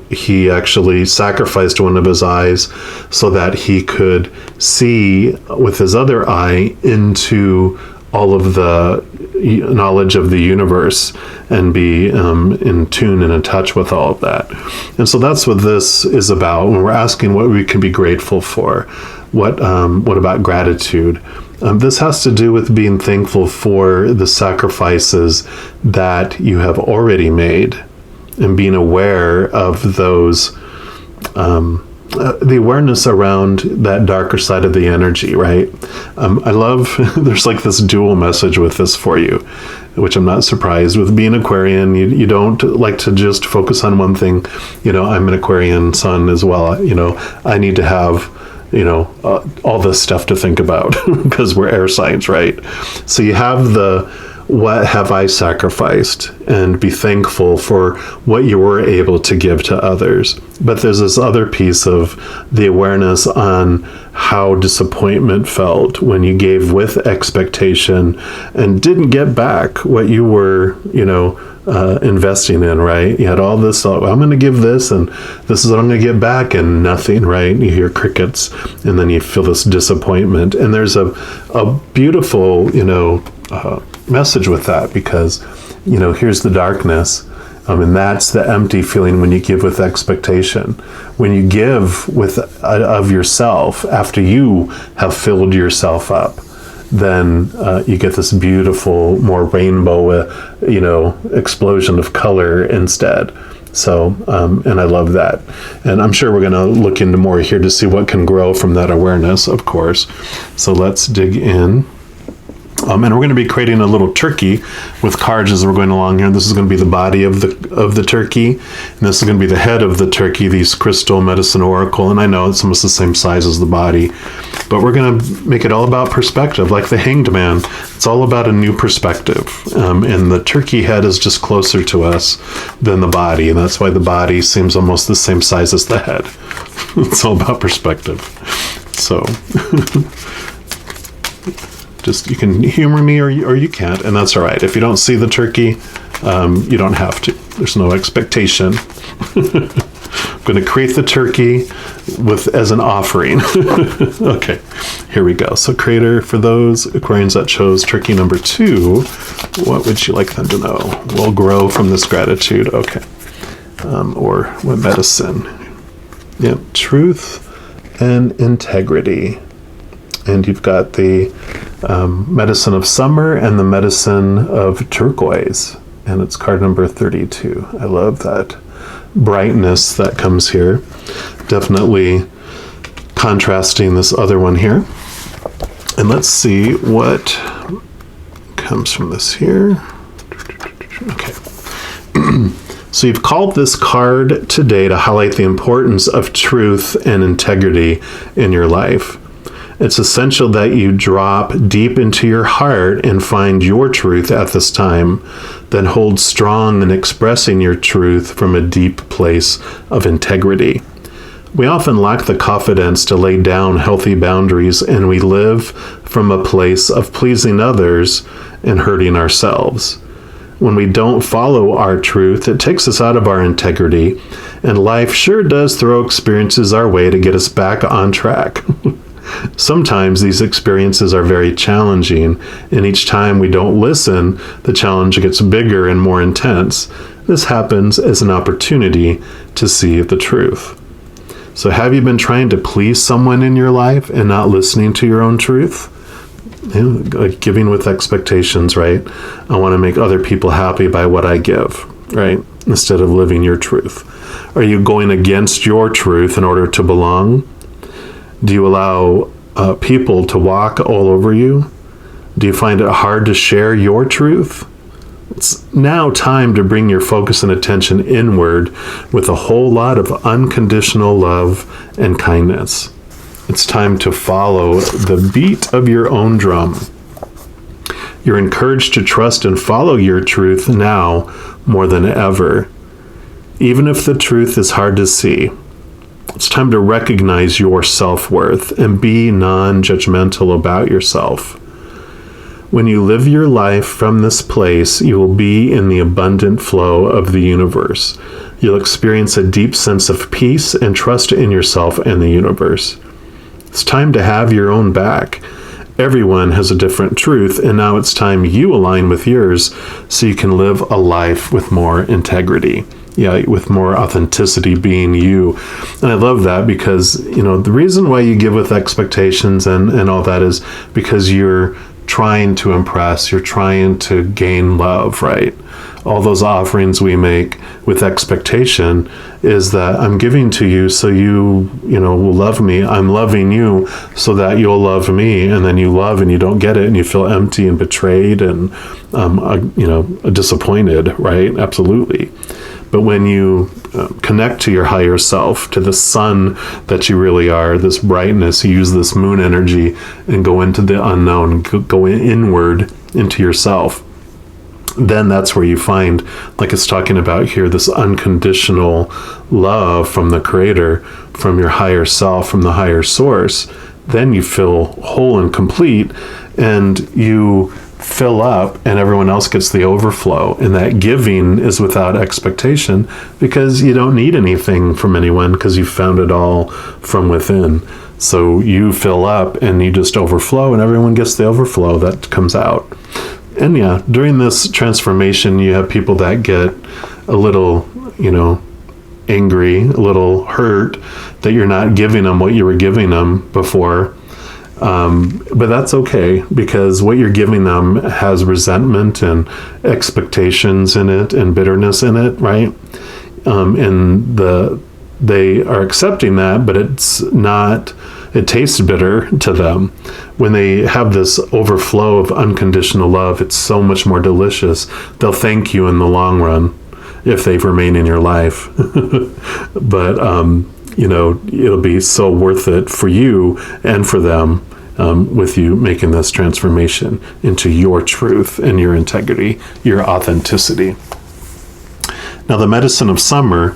he actually sacrificed one of his eyes so that he could see with his other eye into all of the knowledge of the universe and be in tune and in touch with all of that. And so that's what this is about when we're asking what we can be grateful for. What about gratitude? This has to do with being thankful for the sacrifices that you have already made and being aware of those, the awareness around that darker side of the energy, right? I love, there's like this dual message with this for you, which I'm not surprised. With being Aquarian, you don't like to just focus on one thing. I'm an Aquarian sun as well. I need to have all this stuff to think about because we're air signs, right? So you have what have I sacrificed, and be thankful for what you were able to give to others. But there's this other piece of the awareness on how disappointment felt when you gave with expectation and didn't get back what you were, investing in, right? You had all this, I'm going to give this, and this is what I'm going to get back, and nothing, right? You hear crickets, and then you feel this disappointment. And there's a beautiful, message with that, because, here's the darkness. And that's the empty feeling when you give with expectation. When you give of yourself after you have filled yourself up, then you get this beautiful, more rainbow, explosion of color instead. So, and I love that. And I'm sure we're going to look into more here to see what can grow from that awareness, of course. So let's dig in. And we're going to be creating a little turkey with cards as we're going along here. This is going to be the body of the turkey, and this is going to be the head of the turkey, these crystal medicine oracle. And I know it's almost the same size as the body, but we're going to make it all about perspective, like the Hanged Man. It's all about a new perspective, and the turkey head is just closer to us than the body, and that's why the body seems almost the same size as the head. It's all about perspective. So just, you can humor me or you can't, and that's all right. If you don't see the turkey, you don't have to. There's no expectation. I'm going to create the turkey as an offering. Okay, here we go. So creator, for those Aquarians that chose turkey number 2, what would you like them to know? We'll grow from this gratitude. Okay. Or what medicine? Yep, truth and integrity. And you've got the medicine of summer and the medicine of turquoise. And it's card number 32. I love that brightness that comes here. Definitely contrasting this other one here. And let's see what comes from this here. Okay. So you've called this card today to highlight the importance of truth and integrity in your life. It's essential that you drop deep into your heart and find your truth at this time, then hold strong in expressing your truth from a deep place of integrity. We often lack the confidence to lay down healthy boundaries, and we live from a place of pleasing others and hurting ourselves. When we don't follow our truth, it takes us out of our integrity, and life sure does throw experiences our way to get us back on track. Sometimes these experiences are very challenging, and each time we don't listen, the challenge gets bigger and more intense. This happens as an opportunity to see the truth. So have you been trying to please someone in your life and not listening to your own truth? Like giving with expectations, right? I want to make other people happy by what I give, right? Instead of living your truth. Are you going against your truth in order to belong? Do you allow people to walk all over you? Do you find it hard to share your truth? It's now time to bring your focus and attention inward with a whole lot of unconditional love and kindness. It's time to follow the beat of your own drum. You're encouraged to trust and follow your truth now more than ever. Even if the truth is hard to see, it's time to recognize your self-worth and be non-judgmental about yourself. When you live your life from this place, you will be in the abundant flow of the universe. You'll experience a deep sense of peace and trust in yourself and the universe. It's time to have your own back. Everyone has a different truth, and now it's time you align with yours so you can live a life with more integrity. Yeah, with more authenticity, being you. And I love that because, you know, the reason why you give with expectations and all that is because you're trying to impress, you're trying to gain love, right? All those offerings we make with expectation is that I'm giving to you so you will love me. I'm loving you so that you'll love me, and then you love and you don't get it and you feel empty and betrayed and disappointed, right? Absolutely. But when you connect to your higher self, to the sun that you really are, this brightness, you use this moon energy and go into the unknown, go inward into yourself, then that's where you find, like it's talking about here, this unconditional love from the Creator, from your higher self, from the higher source. Then you feel whole and complete, and you fill up, and everyone else gets the overflow. And that giving is without expectation because you don't need anything from anyone because you found it all from within. So you fill up and you just overflow, and everyone gets the overflow that comes out. And yeah, during this transformation, you have people that get a little, angry, a little hurt that you're not giving them what you were giving them before. But that's okay, because what you're giving them has resentment and expectations in it and bitterness in it, right? And they are accepting that, but it tastes bitter to them. When they have this overflow of unconditional love, it's so much more delicious. They'll thank you in the long run if they remain in your life. But, it'll be so worth it for you and for them, with you making this transformation into your truth and your integrity, your authenticity. Now, the medicine of summer.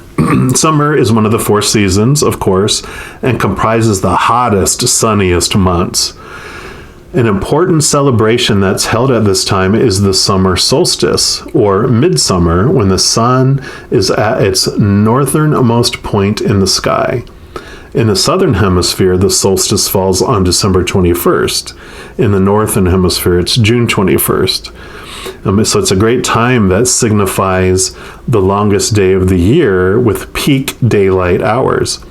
Summer is one of the 4 seasons, of course, and comprises the hottest, sunniest months. An important celebration that's held at this time is the summer solstice, or midsummer, when the sun is at its northernmost point in the sky. In the southern hemisphere, the solstice falls on December 21st. In the northern hemisphere, it's June 21st. So it's a great time that signifies the longest day of the year with peak daylight hours.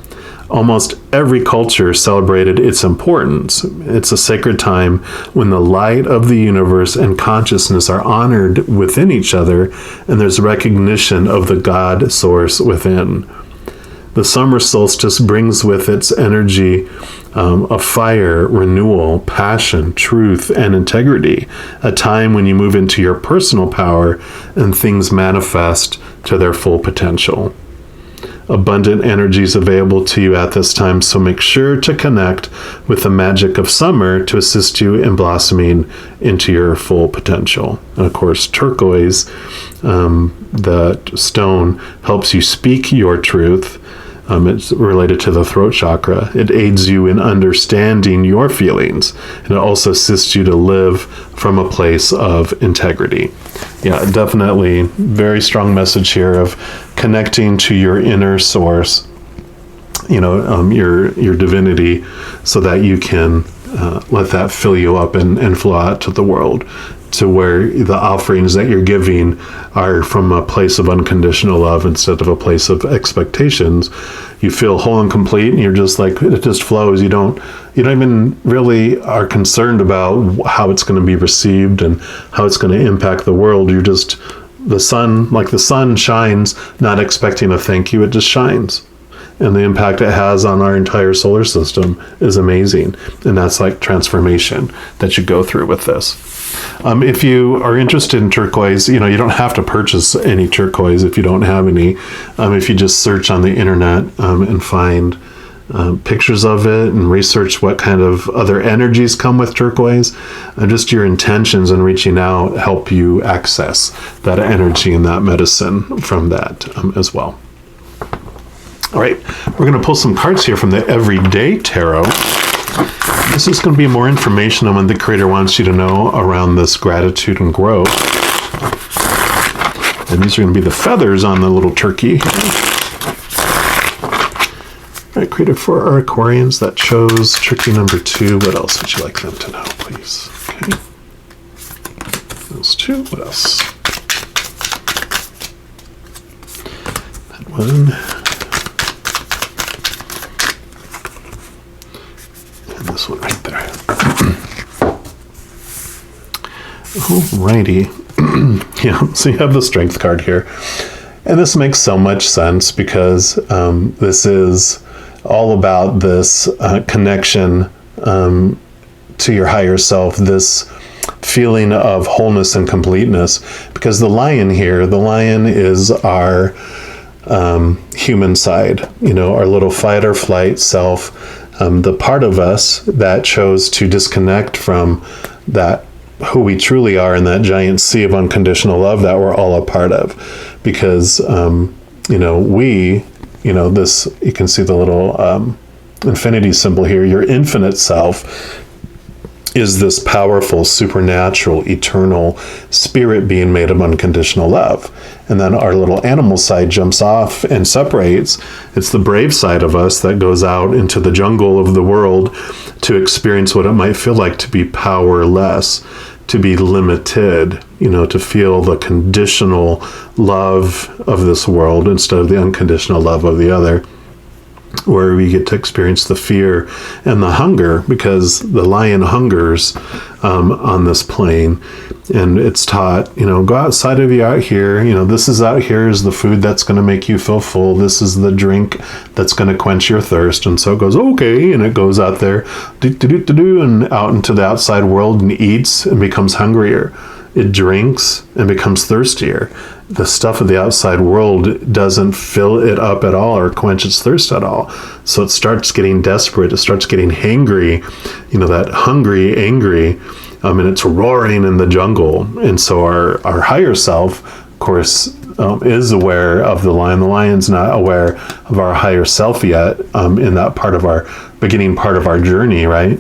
Almost every culture celebrated its importance. It's a sacred time when the light of the universe and consciousness are honored within each other, and there's recognition of the God source within. The summer solstice brings with its energy of fire, renewal, passion, truth, and integrity, a time when you move into your personal power and things manifest to their full potential. Abundant energy is available to you at this time, so make sure to connect with the magic of summer to assist you in blossoming into your full potential. And of course, turquoise, the stone, helps you speak your truth. It's related to the throat chakra. It aids you in understanding your feelings, and it also assists you to live from a place of integrity. Yeah, definitely very strong message here of connecting to your inner source, your divinity, so that you can let that fill you up and flow out to the world, to where the offerings that you're giving are from a place of unconditional love instead of a place of expectations. You feel whole and complete, and you're just like, it just flows. You don't even really are concerned about how it's going to be received and how it's going to impact the world. You're just, the sun shines, not expecting a thank you. It just shines. And the impact it has on our entire solar system is amazing. And that's like transformation that you go through with this. If you are interested in turquoise, you don't have to purchase any turquoise if you don't have any. If you just search on the internet and find pictures of it and research what kind of other energies come with turquoise, just your intentions in reaching out help you access that energy and that medicine from that as well. All right, we're going to pull some cards here from the Everyday Tarot. This is going to be more information on what the Creator wants you to know around this gratitude and growth. And these are going to be the feathers on the little turkey. All right, Creator, for our Aquarians that chose turkey number 2, what else would you like them to know, please? Okay. Those 2, what else? That one. And this one right there. Alrighty. Yeah, so you have the strength card here. And this makes so much sense because this is all about this connection to your higher self, this feeling of wholeness and completeness. Because the lion here, the lion is our human side, you know, our little fight or flight self, the part of us that chose to disconnect from that who we truly are in that giant sea of unconditional love that we're all a part of. Because, you know, this, you can see the little infinity symbol here. Your infinite self is this powerful, supernatural, eternal spirit being made of unconditional love. And then our little animal side jumps off and separates. It's the brave side of us that goes out into the jungle of the world to experience what it might feel like to be powerless, to be limited, you know, to feel the conditional love of this world instead of the unconditional love of the other, where we get to experience the fear and the hunger, because the lion hungers on this plane. And it's taught, you know, go outside of you out here, you know, this is out here is the food that's going to make you feel full. This is the drink that's going to quench your thirst. And so it goes, okay. And it goes out there, and out into the outside world and eats and becomes hungrier. It drinks and becomes thirstier. The stuff of the outside world doesn't fill it up at all or quench its thirst at all. So it starts getting desperate. It starts getting hangry, you know, that hungry, angry, and it's roaring in the jungle. And so our higher self, of course, is aware of the lion. The lion's not aware of our higher self yet in that part of our beginning part of our journey, right?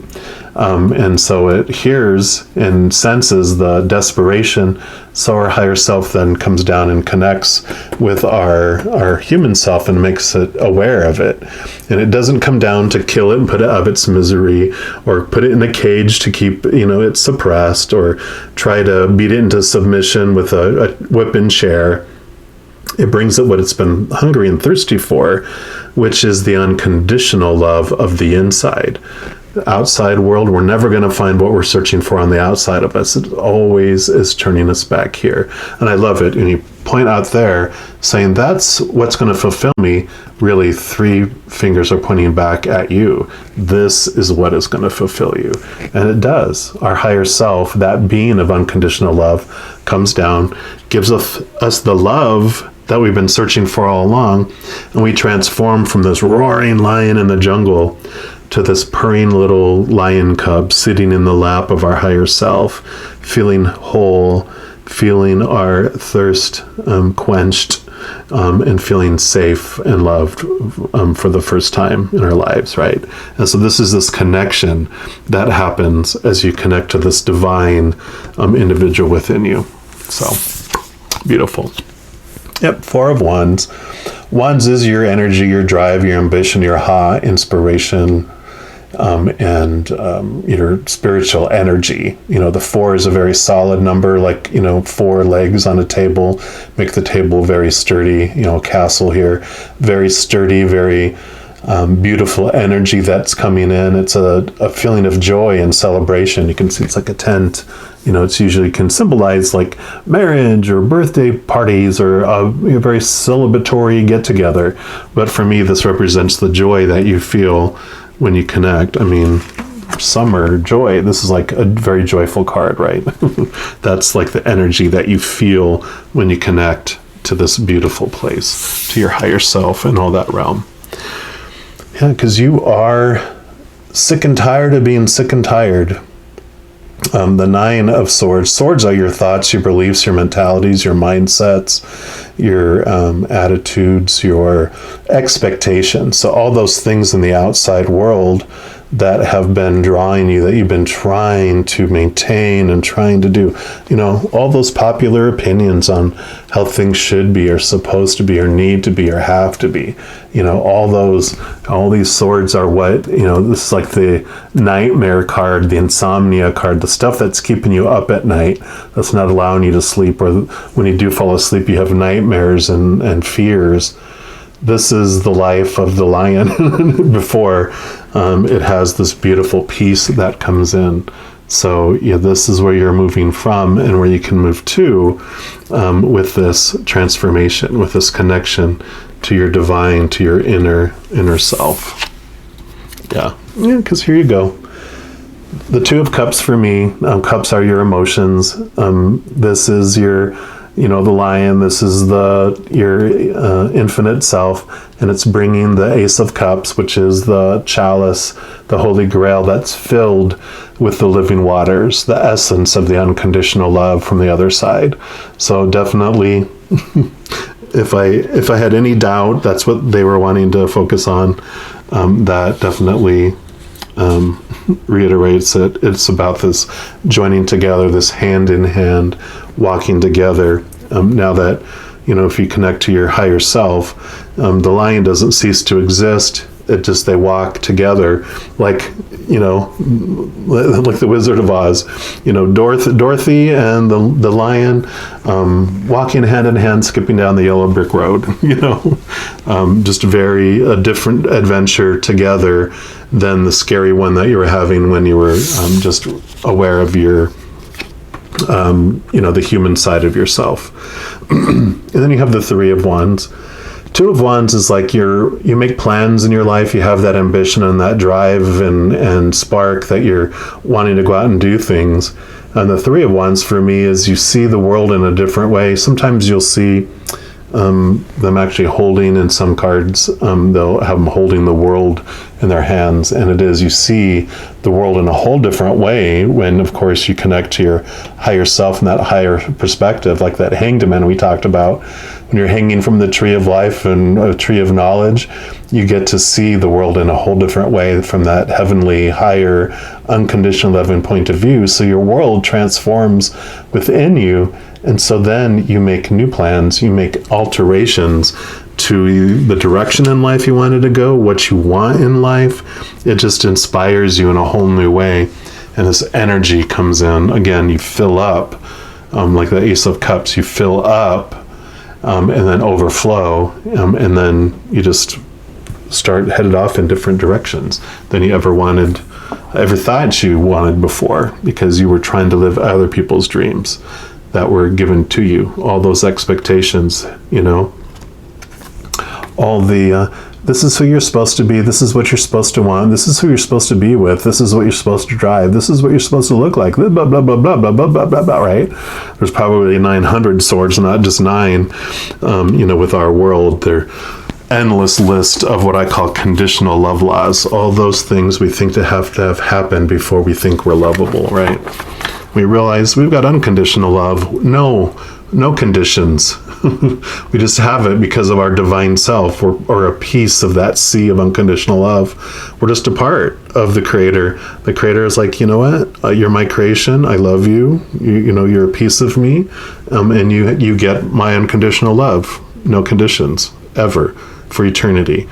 And so it hears and senses the desperation. So our higher self then comes down and connects with our human self and makes it aware of it. And it doesn't come down to kill it and put it out of its misery or put it in a cage to keep, you know, it suppressed or try to beat it into submission with a whip and chair. It brings it what it's been hungry and thirsty for, which is the unconditional love of the inside. The outside world, we're never going to find what we're searching for on the outside of us. It always is turning us back here. And I love it. And you point out there saying that's what's going to fulfill me. Really, 3 fingers are pointing back at you. This is what is going to fulfill you. And it does. Our higher self, that being of unconditional love, comes down, gives us the love that we've been searching for all along. And we transform from this roaring lion in the jungle to this purring little lion cub sitting in the lap of our higher self, feeling whole, feeling our thirst quenched, and feeling safe and loved for the first time in our lives, right? And so this is this connection that happens as you connect to this divine individual within you. So, beautiful. Yep, 4 of Wands. Wands is your energy, your drive, your ambition, your inspiration, and your spiritual energy. You know, the 4 is a very solid number, like, you know, 4 legs on a table make the table very sturdy, you know, castle here, very sturdy, very beautiful energy that's coming in. It's a feeling of joy and celebration. You can see it's like a tent. You know, it's usually can symbolize like marriage or birthday parties or a very celebratory get-together. But for me, this represents the joy that you feel when you connect. I mean, summer, joy. This is like a very joyful card, right? That's like the energy that you feel when you connect to this beautiful place, to your higher self and all that realm. Yeah, because you are sick and tired of being sick and tired. The 9 of Swords. Swords are your thoughts, your beliefs, your mentalities, your mindsets. your attitudes, your expectations. So all those things in the outside world that have been drawing you, that you've been trying to maintain and trying to do, all those popular opinions on how things should be or supposed to be or need to be or have to be, all these swords are what, this is like the nightmare card, the insomnia card, the stuff that's keeping you up at night, that's not allowing you to sleep, or when you do fall asleep, you have nightmares and fears. This is the life of the lion before it has this beautiful peace that comes in. So this is where you're moving from and where you can move to with this transformation, with this connection to your divine, to your inner self. Yeah, because here you go. The Two of Cups for me, cups are your emotions. This is your the lion, this is your infinite self, and it's bringing the Ace of Cups, which is the chalice, the Holy Grail that's filled with the living waters, the essence of the unconditional love from the other side. So definitely, if I had any doubt, that's what they were wanting to focus on. That definitely reiterates it. It's about this joining together, this hand in hand, walking together. Now that, if you connect to your higher self, the lion doesn't cease to exist. They walk together like, like the Wizard of Oz, Dorothy and the lion walking hand in hand, skipping down the yellow brick road, just a different adventure together than the scary one that you were having when you were just aware of your, the human side of yourself. And then you have the Three of Wands. Two of Wands is like you make plans in your life, you have that ambition and that drive and spark that you're wanting to go out and do things. And the Three of Wands for me is you see the world in a different way. Sometimes you'll see them actually holding, in some cards, they'll have them holding the world in their hands, and it is, you see the world in a whole different way when, of course, you connect to your higher self and that higher perspective, like that hanged man we talked about. When you're hanging from the tree of life and a tree of knowledge, you get to see the world in a whole different way from that heavenly, higher, unconditional loving point of view. So your world transforms within you. And so then you make new plans, you make alterations to the direction in life you wanted to go, what you want in life. It just inspires you in a whole new way. And this energy comes in. Again, you fill up, like the Ace of Cups, you fill up and then overflow. And then you just start headed off in different directions than you ever thought you wanted before, because you were trying to live other people's dreams that were given to you, all those expectations, all the, this is who you're supposed to be, this is what you're supposed to want, this is who you're supposed to be with, this is what you're supposed to drive, this is what you're supposed to look like, blah, blah, blah, blah, blah, blah, blah, blah, blah, right? There's probably 900 swords, not just 9, with our world. They're endless list of what I call conditional love laws, all those things we think to have happened before we think we're lovable, right? We realize we've got unconditional love. No conditions. We just have it because of our divine self, or a piece of that sea of unconditional love. We're just a part of the Creator. The Creator is like, you know what? You're my creation. I love you. You're a piece of me, and you get my unconditional love. No conditions ever, for eternity.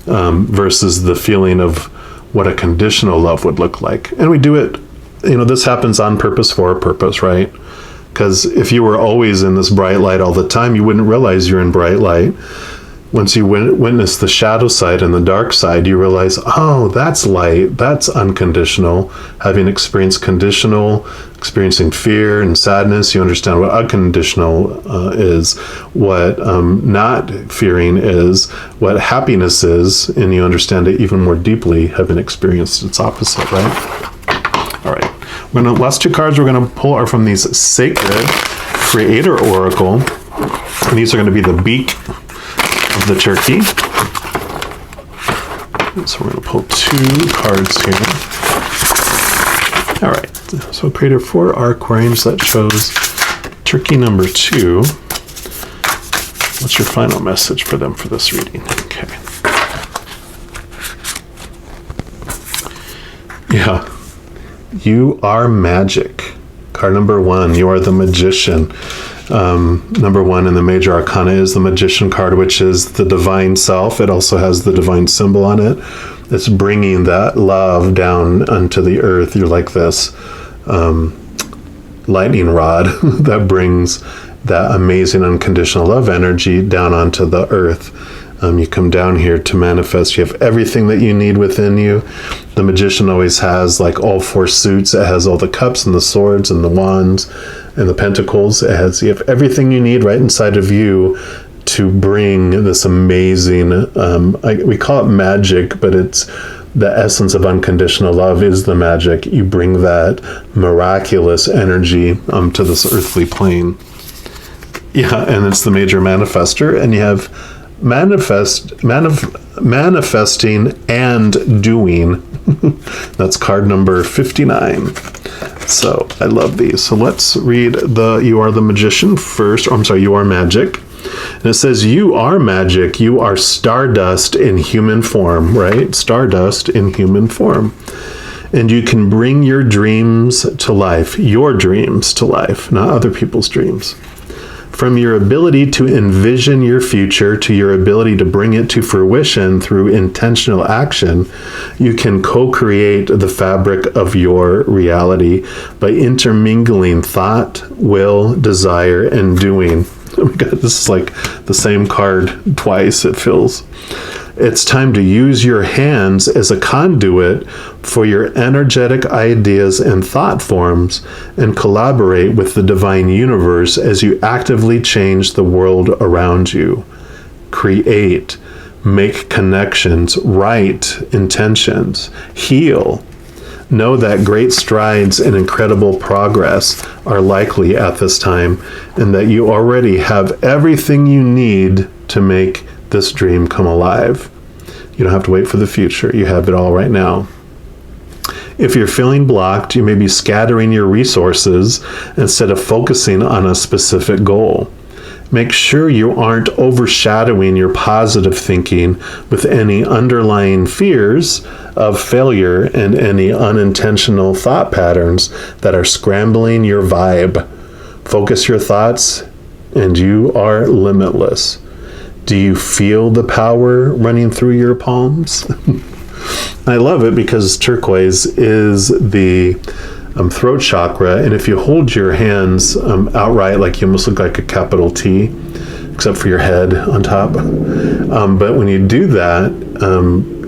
Versus the feeling of what a conditional love would look like, and we do it. This happens on purpose for a purpose, right? Because if you were always in this bright light all the time, you wouldn't realize you're in bright light. Once you witness the shadow side and the dark side, you realize, oh, that's light, that's unconditional. Having experienced conditional, experiencing fear and sadness, you understand what unconditional is, what not fearing is, what happiness is, and you understand it even more deeply, having experienced its opposite, right? All right, last two cards we're going to pull are from these Sacred Creator Oracle. And these are going to be the beak of the turkey. So we're going to pull 2 cards here. All right, so Creator for our Aquarians, that chose turkey number 2. What's your final message for them for this reading? Okay. Yeah. You are magic. Card number 1, you are the magician. Number 1 in the major arcana is the magician card, which is the divine self. It also has the divine symbol on it. It's bringing that love down onto the earth. You're like this lightning rod that brings that amazing unconditional love energy down onto the earth. You come down here to manifest. You have everything that you need within you. The magician always has like all 4 suits. It has all the cups and the swords and the wands and the pentacles. You have everything you need right inside of you to bring this amazing, we call it magic, but it's the essence of unconditional love is the magic. You bring that miraculous energy to this earthly plane. Yeah, and it's the major manifester, and you have manifesting and doing. That's card number 59. So I love these. So let's read you are the magician first. You are magic. And it says, you are magic. You are stardust in human form, right? Stardust in human form. And you can bring your dreams to life, not other people's dreams. From your ability to envision your future to your ability to bring it to fruition through intentional action, you can co-create the fabric of your reality by intermingling thought, will, desire, and doing. Oh my God, this is like the same card twice, it feels. It's time to use your hands as a conduit for your energetic ideas and thought forms and collaborate with the divine universe as you actively change the world around you. Create, make connections, write intentions, heal. Know that great strides and incredible progress are likely at this time, and that you already have everything you need to make this dream come alive. You don't have to wait for the future. You have it all right now. If you're feeling blocked, you may be scattering your resources instead of focusing on a specific goal. Make sure you aren't overshadowing your positive thinking with any underlying fears of failure and any unintentional thought patterns that are scrambling your vibe. Focus your thoughts, and you are limitless. Do you feel the power running through your palms? I love it because turquoise is the throat chakra, and if you hold your hands outright, like you almost look like a capital T, except for your head on top. But when you do that,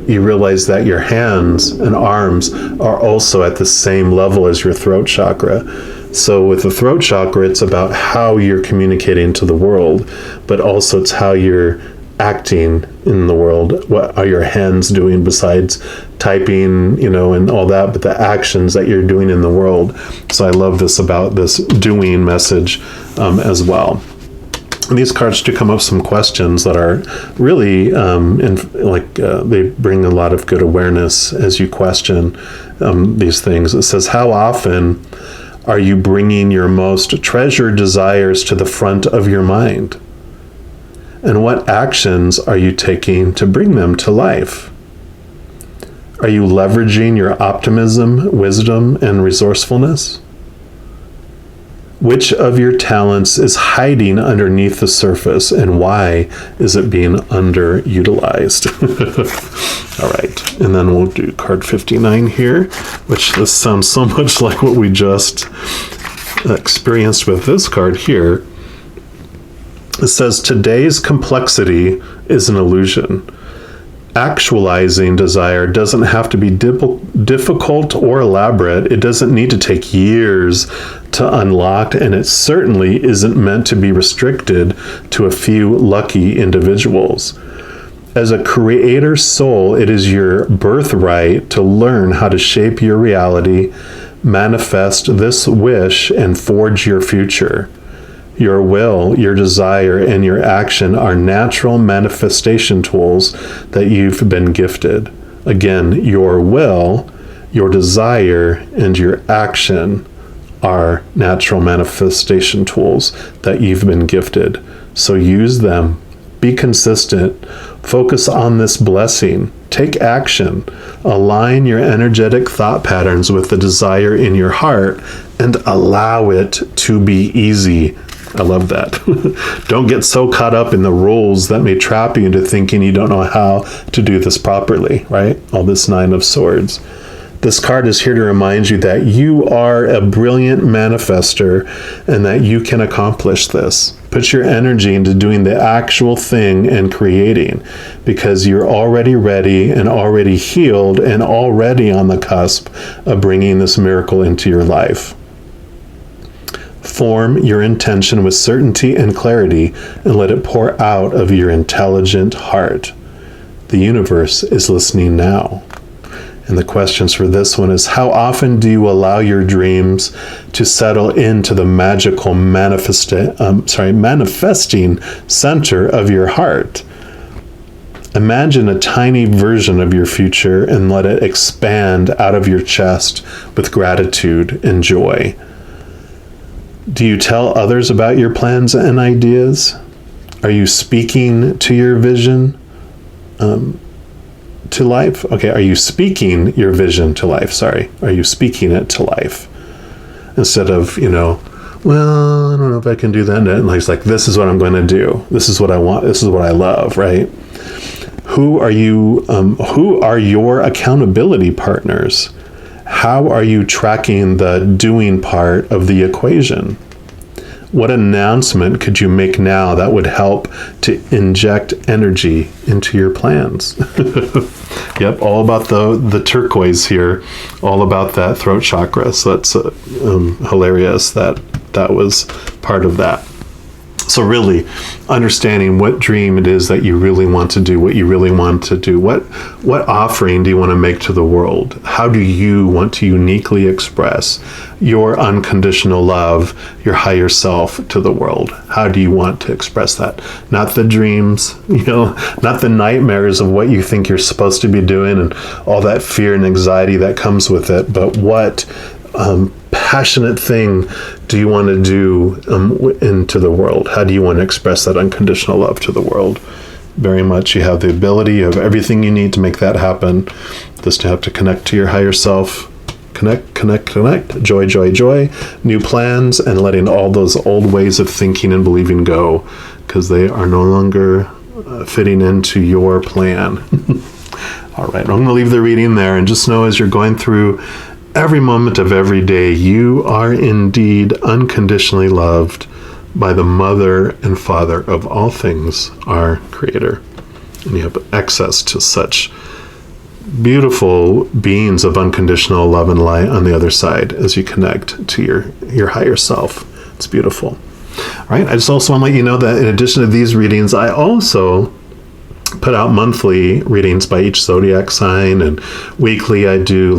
you realize that your hands and arms are also at the same level as your throat chakra. So with the throat chakra, it's about how you're communicating to the world, but also it's how you're acting in the world. What are your hands doing besides typing, and all that, but the actions that you're doing in the world. So I love this about this doing message as well. And these cards do come up some questions that are really, they bring a lot of good awareness as you question these things. It says, how often are you bringing your most treasured desires to the front of your mind? And what actions are you taking to bring them to life? Are you leveraging your optimism, wisdom, and resourcefulness? Which of your talents is hiding underneath the surface, and why is it being underutilized? All right, and then we'll do card 59 here, which this sounds so much like what we just experienced with this card here. It says, today's complexity is an illusion. Actualizing desire doesn't have to be difficult or elaborate. It doesn't need to take years to unlock, and it certainly isn't meant to be restricted to a few lucky individuals. As a creator soul, it is your birthright to learn how to shape your reality, manifest this wish, and forge your future. Your will, your desire, and your action are natural manifestation tools that you've been gifted. Again, your will, your desire, and your action are natural manifestation tools that you've been gifted. So use them Be consistent. Focus on this blessing. Take action. Align your energetic thought patterns with the desire in your heart and allow it to be easy. I love that. Don't get so caught up in the rules that may trap you into thinking you don't know how to do this properly, right? All this Nine of Swords. This card is here to remind you that you are a brilliant manifester and that you can accomplish this. Put your energy into doing the actual thing and creating, because you're already ready and already healed and already on the cusp of bringing this miracle into your life. Form your intention with certainty and clarity and let it pour out of your intelligent heart. The universe is listening now. And the questions for this one is, how often do you allow your dreams to settle into the magical manifesting center of your heart? Imagine a tiny version of your future and let it expand out of your chest with gratitude and joy. Do you tell others about your plans and ideas? Are you speaking to your vision to life? Okay, are you speaking your vision to life? Sorry. Are you speaking it to life? Instead of, well, I don't know if I can do that. And it's like, this is what I'm going to do. This is what I want. This is what I love, right? Who are your accountability partners? How are you tracking the doing part of the equation? What announcement could you make now that would help to inject energy into your plans? Yep, all about the turquoise here, all about that throat chakra. So that's hilarious that was part of that. So really understanding what dream it is that you really want to do, what you really want to do, what offering do you want to make to the world? How do you want to uniquely express your unconditional love, your higher self to the world? How do you want to express that? Not the dreams, not the nightmares of what you think you're supposed to be doing and all that fear and anxiety that comes with it, but what passionate thing do you want to do into the world? How do you want to express that unconditional love to the world? Very much you have the ability of everything you need to make that happen. Just to have to connect to your higher self. Connect. Joy. New plans, and letting all those old ways of thinking and believing go, because they are no longer fitting into your plan. All right, I'm going to leave the reading there, and just know as you're going through every moment of every day, you are indeed unconditionally loved by the Mother and Father of all things, our Creator. And you have access to such beautiful beings of unconditional love and light on the other side as you connect to your higher self. It's beautiful. All right, I just also want to let you know that in addition to these readings, I also put out monthly readings by each zodiac sign, and weekly I do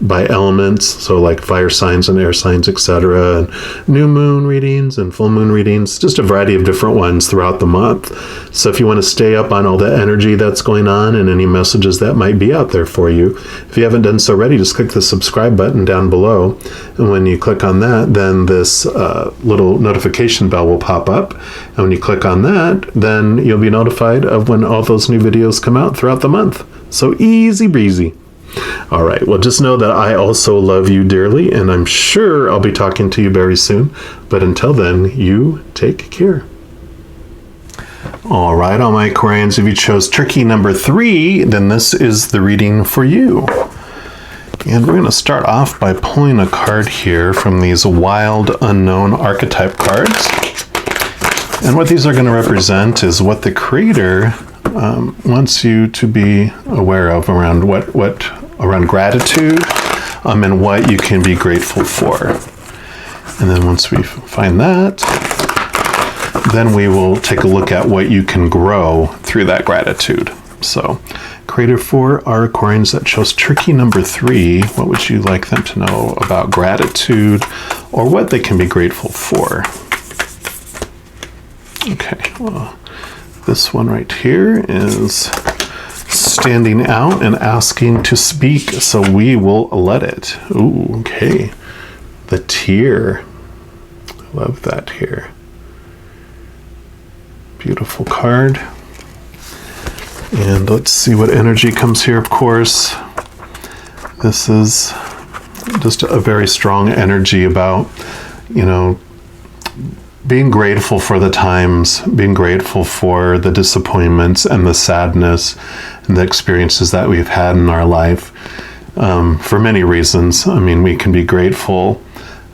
by elements, so like fire signs and air signs, etc., and new moon readings and full moon readings, just a variety of different ones throughout the month. So if you want to stay up on all the energy that's going on and any messages that might be out there for you, if you haven't done so already, just click the subscribe button down below, and when you click on that, then this little notification bell will pop up, and when you click on that, then you'll be notified of when all those new videos come out throughout the month. So easy breezy. All right, well, just know that I also love you dearly, and I'm sure I'll be talking to you very soon. But until then, you take care. All right, all my Aquarians, if you chose Turkey number 3, then this is the reading for you. And we're going to start off by pulling a card here from these Wild Unknown archetype cards. And what these are going to represent is what the Creator wants you to be aware of around around gratitude, and what you can be grateful for. And then once we find that, then we will take a look at what you can grow through that gratitude. So, Creator, for our Aquarians that chose Turkey number 3, what would you like them to know about gratitude, or what they can be grateful for? Okay, well, this one right here is standing out and asking to speak, so we will let it. Ooh, okay. The tear. I love that here. Beautiful card. And let's see what energy comes here, of course. This is just a very strong energy about, being grateful for the times, being grateful for the disappointments and the sadness and the experiences that we've had in our life, for many reasons. I mean, we can be grateful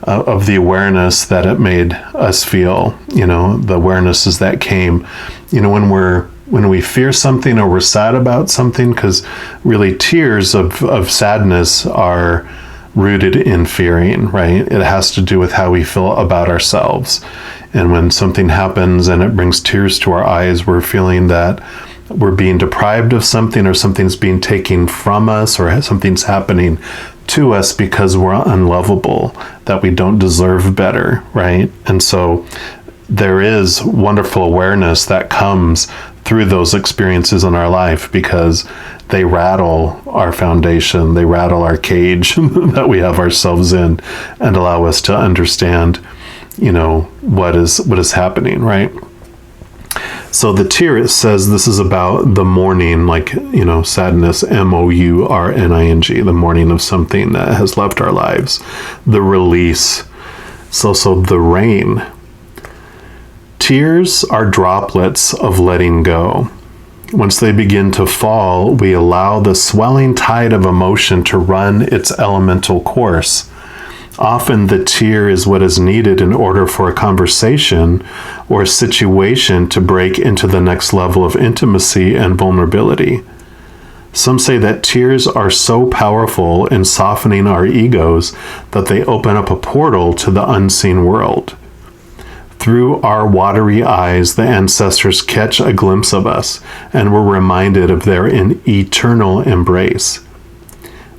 of the awareness that it made us feel, the awarenesses that came, when we fear something or we're sad about something, because really tears of sadness are rooted in fearing, right? It has to do with how we feel about ourselves. And when something happens and it brings tears to our eyes, we're feeling that we're being deprived of something, or something's being taken from us, or something's happening to us because we're unlovable, that we don't deserve better, right? And so there is wonderful awareness that comes through those experiences in our life, because they rattle our foundation, they rattle our cage that we have ourselves in, and allow us to understand, what is happening, right? So the tear, it says this is about the mourning, sadness, mourning, the mourning of something that has left our lives. The release. It's also the rain. Tears are droplets of letting go. Once they begin to fall, we allow the swelling tide of emotion to run its elemental course. Often the tear is what is needed in order for a conversation or a situation to break into the next level of intimacy and vulnerability. Some say that tears are so powerful in softening our egos that they open up a portal to the unseen world. Through our watery eyes, the ancestors catch a glimpse of us, and we're reminded of their eternal embrace.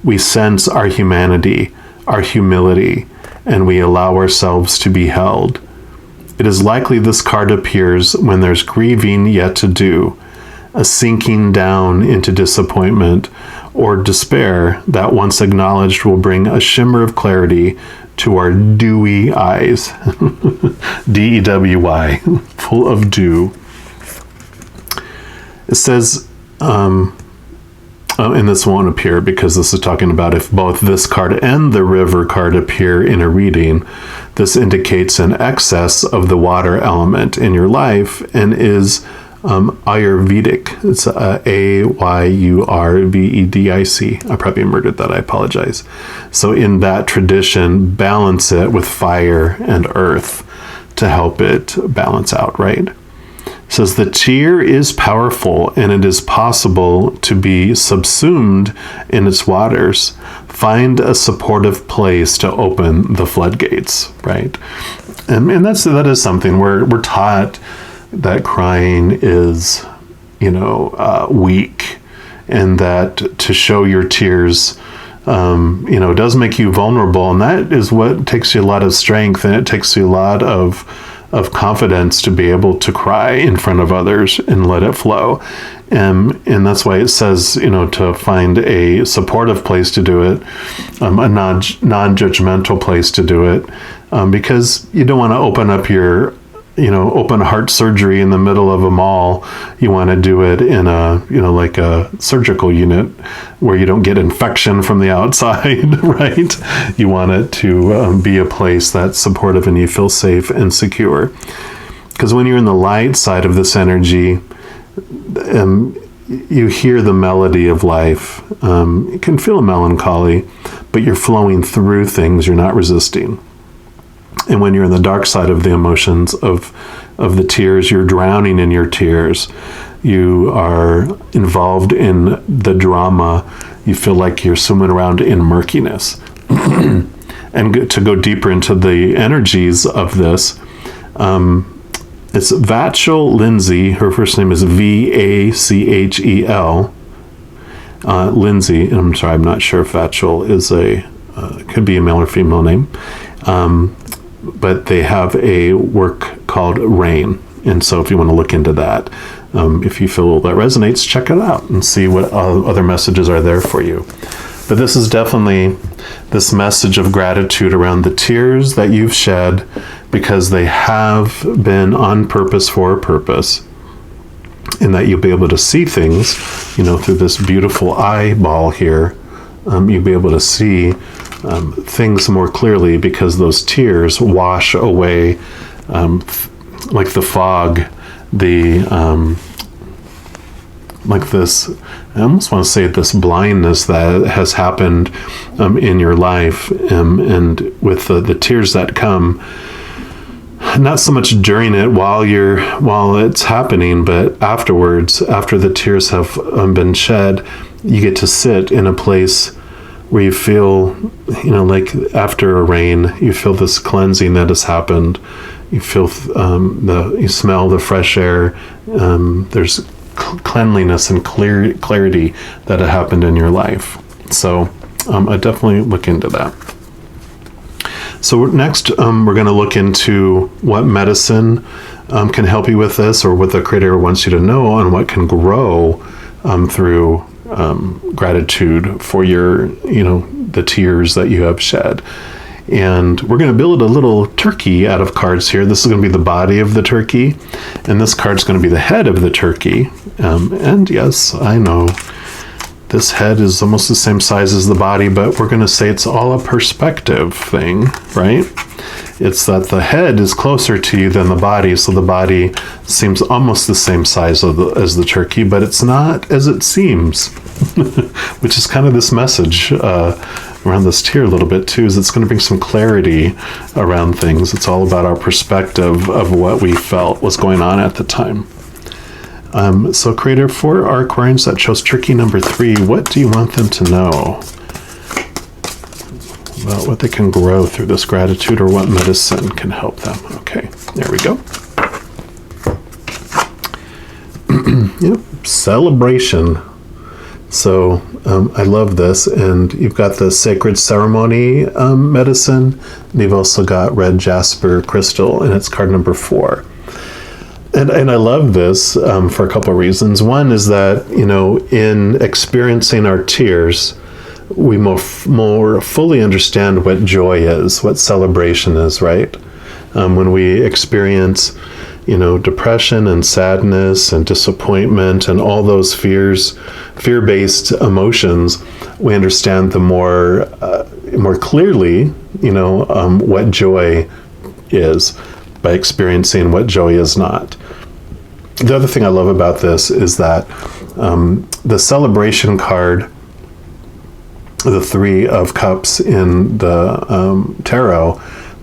We sense our humanity, our humility, and we allow ourselves to be held. It is likely this card appears when there's grieving yet to do, a sinking down into disappointment or despair that, once acknowledged, will bring a shimmer of clarity to our dewy eyes. D-E-W-Y, full of dew. It says, and this won't appear because this is talking about if both this card and the river card appear in a reading, this indicates an excess of the water element in your life and is Ayurvedic. It's Ayurvedic. I probably murdered that. I apologize. So in that tradition, balance it with fire and earth to help it balance out, right? It says the tear is powerful and it is possible to be subsumed in its waters. Find a supportive place to open the floodgates, right? And that is something we're taught, that crying is, weak, and that to show your tears, does make you vulnerable. And that is what takes you a lot of strength, and it takes you a lot of confidence to be able to cry in front of others and let it flow. And that's why it says, to find a supportive place to do it, a non-judgmental place to do it, because you don't want to open up your open heart surgery in the middle of a mall. You want to do it in like a surgical unit where you don't get infection from the outside, right? You want it to be a place that's supportive and you feel safe and secure. Because when you're in the light side of this energy, you hear the melody of life. You can feel a melancholy, but you're flowing through things. You're not resisting. And when you're in the dark side of the emotions of the tears, you're drowning in your tears. You are involved in the drama. You feel like you're swimming around in murkiness. And to go deeper into the energies of this, it's Vachel Lindsay. Her first name is Vachel. Lindsay. And I'm sorry, I'm not sure if Vachel is could be a male or female name. But they have a work called Rain. And so if you want to look into that, if you feel that resonates, check it out and see what other messages are there for you. But this is definitely this message of gratitude around the tears that you've shed, because they have been on purpose for a purpose. in that you'll be able to see things, through this beautiful eyeball here. You'll be able to see things more clearly because those tears wash away, like the fog, like this, I almost want to say this blindness that has happened in your life, and with the tears that come, not so much during it while it's happening, but afterwards, after the tears have been shed, you get to sit in a place where you feel, like after a rain, you feel this cleansing that has happened. You feel you smell the fresh air. There's cleanliness and clarity that had happened in your life. So I definitely look into that. So next, we're going to look into what medicine can help you with this, or what the Creator wants you to know on what can grow through gratitude for the tears that you have shed. And we're going to build a little turkey out of cards here. This is going to be the body of the turkey, and this card's going to be the head of the turkey. And yes, I know this head is almost the same size as the body, but we're going to say it's all a perspective thing, right? It's that the head is closer to you than the body, so the body seems almost the same size as the turkey, but it's not as it seems, which is kind of this message around this tear a little bit too, is it's going to bring some clarity around things. It's all about our perspective of what we felt was going on at the time. So Creator, for our Aquarians that chose turkey number 3, what do you want them to know about what they can grow through this gratitude, or what medicine can help them? Okay, there we go. Yep, celebration. So I love this, and you've got the sacred ceremony medicine, and you've also got red jasper crystal, and it's card number 4. And I love this for a couple of reasons. One is that, in experiencing our tears, we more fully understand what joy is, what celebration is, right? When we experience, depression and sadness and disappointment and all those fear-based emotions, we understand the more clearly, what joy is, by experiencing what joy is not. The other thing I love about this is that the celebration card, the 3 of Cups in the tarot,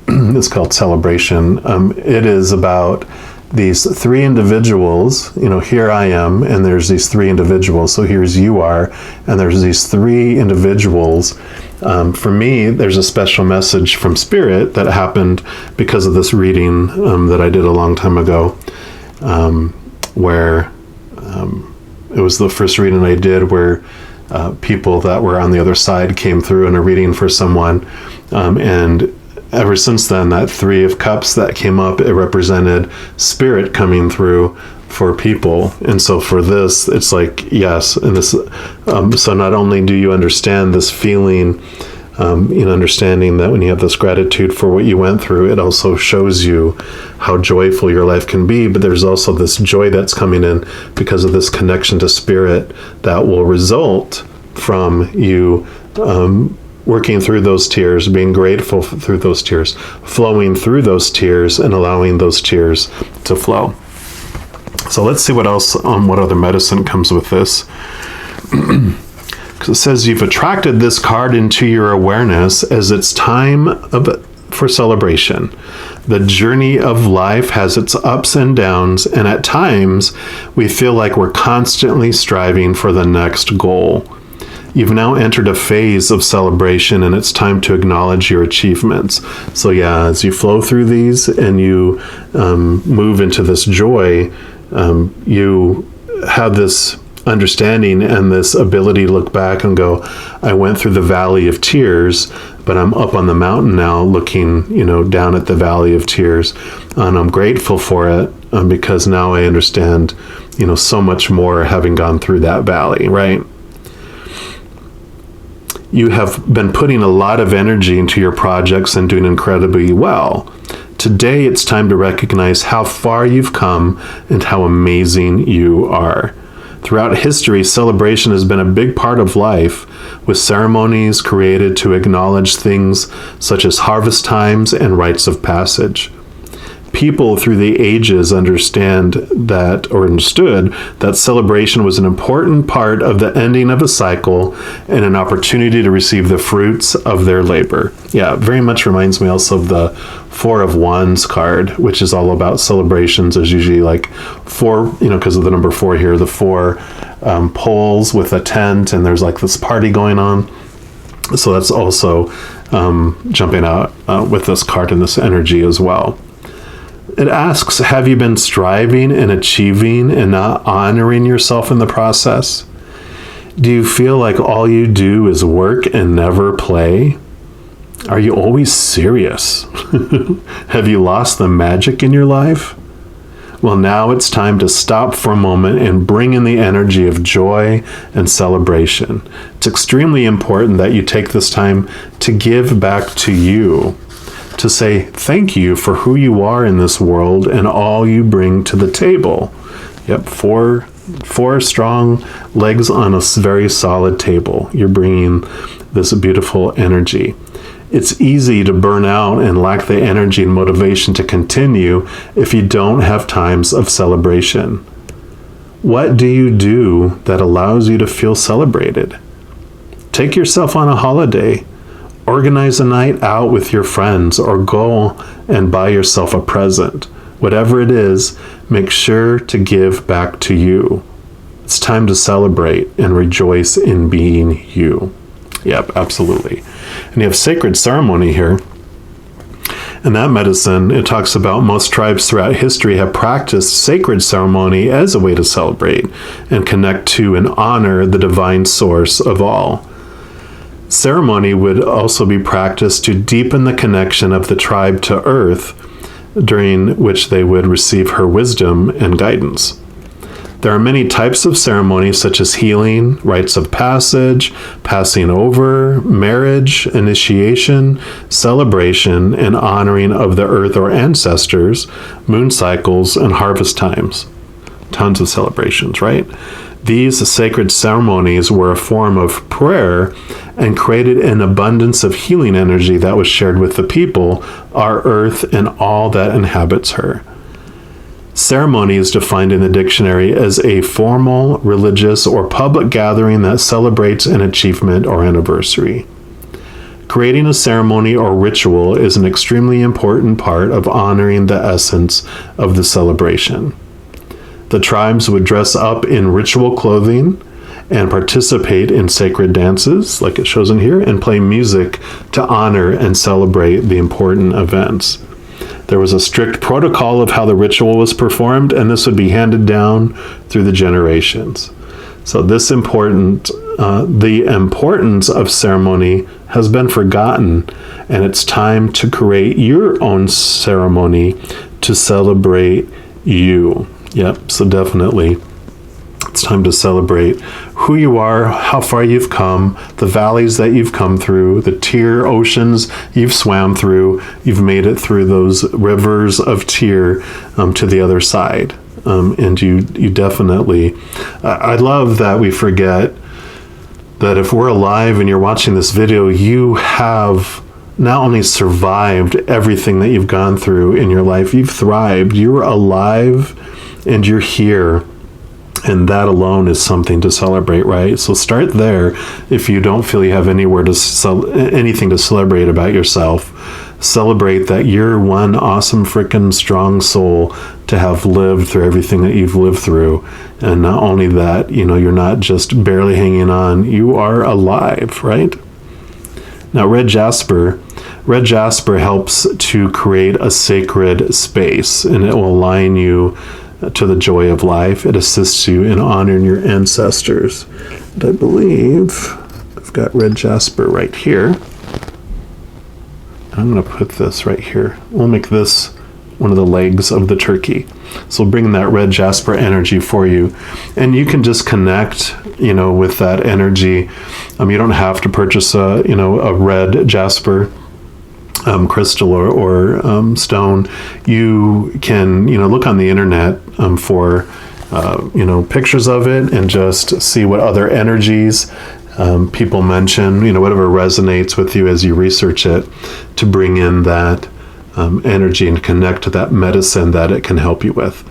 is called Celebration. It is about these 3 individuals. Here I am, and there's these 3 individuals. So here's you are, and there's these 3 individuals. For me, there's a special message from Spirit that happened because of this reading that I did a long time ago, where it was the first reading I did where people that were on the other side came through in a reading for someone, and ever since then, that 3 of Cups that came up, it represented Spirit coming through for people. And so for this, it's like, yes, and this, so not only do you understand this feeling, understanding that when you have this gratitude for what you went through, it also shows you how joyful your life can be, but there's also this joy that's coming in because of this connection to Spirit that will result from you working through those tears, being grateful through those tears, flowing through those tears, and allowing those tears to flow. So let's see what else, what other medicine comes with this. Because it says you've attracted this card into your awareness as it's time for celebration. The journey of life has its ups and downs, and at times we feel like we're constantly striving for the next goal. You've now entered a phase of celebration, and it's time to acknowledge your achievements. So yeah, as you flow through these and you move into this joy, you have this understanding and this ability to look back and go, I went through the valley of tears, but I'm up on the mountain now looking, down at the valley of tears, and I'm grateful for it because now I understand, so much more having gone through that valley, right? You have been putting a lot of energy into your projects and doing incredibly well. Today, it's time to recognize how far you've come and how amazing you are. Throughout history, celebration has been a big part of life, with ceremonies created to acknowledge things such as harvest times and rites of passage. People through the ages understood that celebration was an important part of the ending of a cycle and an opportunity to receive the fruits of their labor. Yeah, very much reminds me also of the Four of Wands card, which is all about celebrations. There's usually like four, because of the number 4 here, the 4 poles with a tent, and there's like this party going on. So that's also jumping out with this card and this energy as well. It asks, have you been striving and achieving and not honoring yourself in the process? Do you feel like all you do is work and never play? Are you always serious? Have you lost the magic in your life? Well, now it's time to stop for a moment and bring in the energy of joy and celebration. It's extremely important that you take this time to give back to you, to say thank you for who you are in this world and all you bring to the table. Yep, four strong legs on a very solid table. You're bringing this beautiful energy. It's easy to burn out and lack the energy and motivation to continue if you don't have times of celebration. What do you do that allows you to feel celebrated? Take yourself on a holiday. Organize a night out with your friends, or go and buy yourself a present. Whatever it is, make sure to give back to you. It's time to celebrate and rejoice in being you. Yep, absolutely. And you have sacred ceremony here. In that medicine, it talks about most tribes throughout history have practiced sacred ceremony as a way to celebrate and connect to and honor the divine source of all. Ceremony would also be practiced to deepen the connection of the tribe to Earth, during which they would receive her wisdom and guidance. There are many types of ceremonies such as healing, rites of passage, passing over, marriage, initiation, celebration, and honoring of the earth or ancestors, moon cycles, and harvest times. Tons of celebrations, right? These sacred ceremonies were a form of prayer and created an abundance of healing energy that was shared with the people, our earth, and all that inhabits her. Ceremony is defined in the dictionary as a formal, religious, or public gathering that celebrates an achievement or anniversary. Creating a ceremony or ritual is an extremely important part of honoring the essence of the celebration. The tribes would dress up in ritual clothing and participate in sacred dances, like it shows in here, and play music to honor and celebrate the important events. There was a strict protocol of how the ritual was performed, and this would be handed down through the generations. So the importance of ceremony has been forgotten, and it's time to create your own ceremony to celebrate you. Yep, so definitely it's time to celebrate who you are, how far you've come, the valleys that you've come through, the tear oceans you've swam through. You've made it through those rivers of tear to the other side. And you definitely, I love that we forget that if we're alive and you're watching this video, you have not only survived everything that you've gone through in your life, you've thrived, you're alive, and you're here. And that alone is something to celebrate, right? So start there. If you don't feel you have anywhere to anything to celebrate about yourself, celebrate that you're one awesome freaking strong soul to have lived through everything that you've lived through. And not only that, you're not just barely hanging on, you are alive, right? Now, red jasper helps to create a sacred space, and it will align you to the joy of life. It assists you in honoring your ancestors. And I believe I've got red jasper right here. I'm going to put this right here. We'll make this one of the legs of the turkey. So we'll bring that red jasper energy for you. And you can just connect, with that energy. You don't have to purchase a red jasper. crystal or stone, you can, look on the internet for, pictures of it and just see what other energies people mention, whatever resonates with you as you research it, to bring in that energy and connect to that medicine that it can help you with.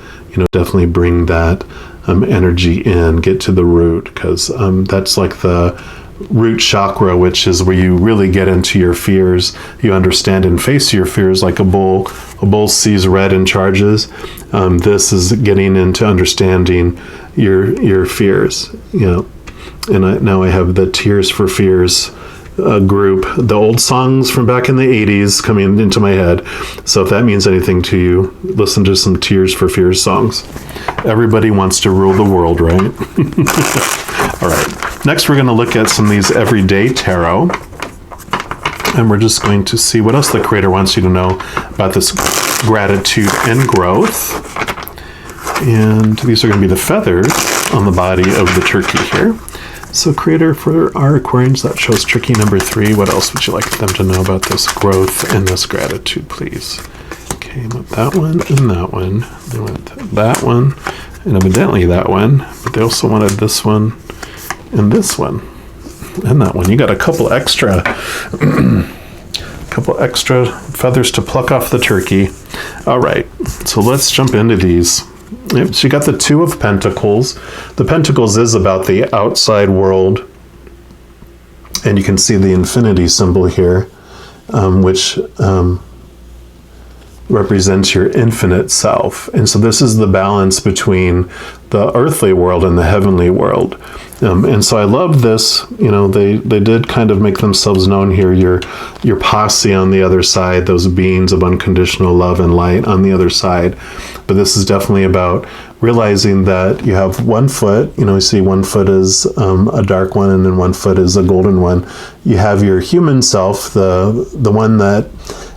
Definitely bring that energy in, get to the root, because that's like the root chakra, which is where you really get into your fears. You understand and face your fears like a bull. A bull sees red and charges. This is getting into understanding your fears. And now I have the Tears for Fears group, the old songs from back in the 80s coming into my head. So if that means anything to you, listen to some Tears for Fears songs. Everybody wants to rule the world, right? All right. Next, we're going to look at some of these everyday tarot. And we're just going to see what else the Creator wants you to know about this gratitude and growth. And these are going to be the feathers on the body of the turkey here. So Creator, for our Aquarians, that shows tricky number 3. What else would you like them to know about this growth and this gratitude, please? Okay, I went that one and that one. They went that one and evidently that one. But they also wanted this one and this one and that one. You got a couple extra feathers to pluck off the turkey. All right, so let's jump into these. So you got the Two of Pentacles. The Pentacles is about the outside world, and you can see the infinity symbol here, which represents your infinite self. And so this is the balance between the earthly world and the heavenly world. And so I love this, they did kind of make themselves known here, your posse on the other side, those beings of unconditional love and light on the other side. But this is definitely about realizing that you have one foot, you see one foot is a dark one and then one foot is a golden one. You have your human self, the one that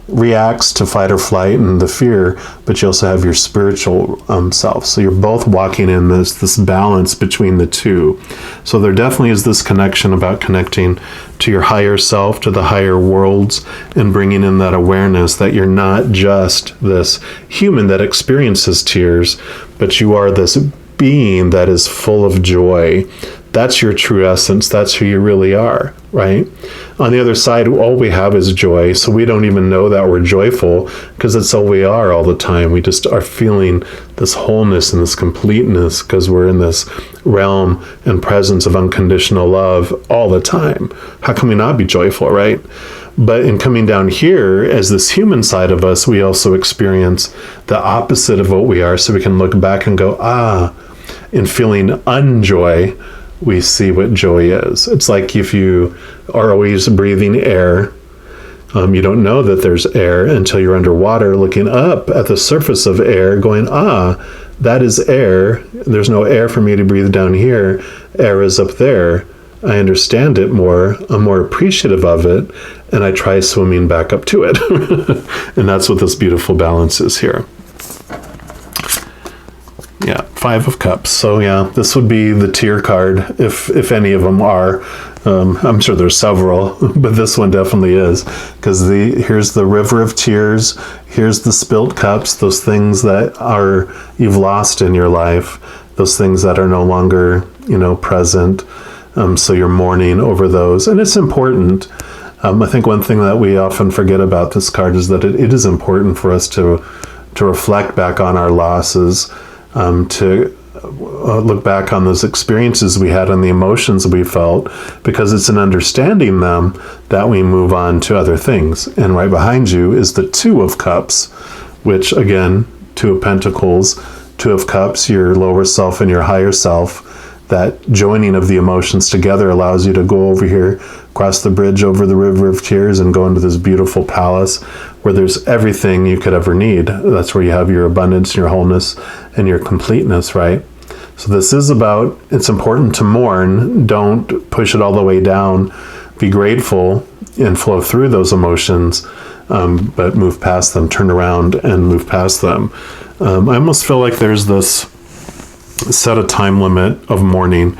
reacts to fight or flight and the fear, but you also have your spiritual self. So you're both walking in this balance between the two. So there definitely is this connection about connecting to your higher self, to the higher worlds, and bringing in that awareness that you're not just this human that experiences tears, but you are this being that is full of joy. That's your true essence. That's who you really are, right? On the other side, all we have is joy. So we don't even know that we're joyful because it's all we are all the time. We just are feeling this wholeness and this completeness because we're in this realm and presence of unconditional love all the time. How can we not be joyful, right? But in coming down here, as this human side of us, we also experience the opposite of what we are. So we can look back and go, in feeling unjoy, we see what joy is. It's like if you are always breathing air, you don't know that there's air until you're underwater looking up at the surface of air going, that is air. There's no air for me to breathe down here. Air is up there. I understand it more. I'm more appreciative of it. And I try swimming back up to it. And that's what this beautiful balance is here. Yeah, 5 of Cups. So yeah, this would be the tear card, if any of them are. I'm sure there's several, but this one definitely is, because here's the river of tears. Here's the spilt cups, those things that you've lost in your life, those things that are no longer, present. So you're mourning over those, and it's important. I think one thing that we often forget about this card is that it is important for us to reflect back on our losses. To look back on those experiences we had and the emotions we felt, because it's in understanding them that we move on to other things. And right behind you is the Two of Cups, which again, Two of Pentacles, Two of Cups, your lower self and your higher self. That joining of the emotions together allows you to go over here, cross the bridge over the river of tears, and go into this beautiful palace where there's everything you could ever need. That's where you have your abundance, your wholeness, and your completeness, right? So this is about, it's important to mourn. Don't push it all the way down. Be grateful and flow through those emotions, but move past them, turn around and move past them. I almost feel like there's this set a time limit of mourning.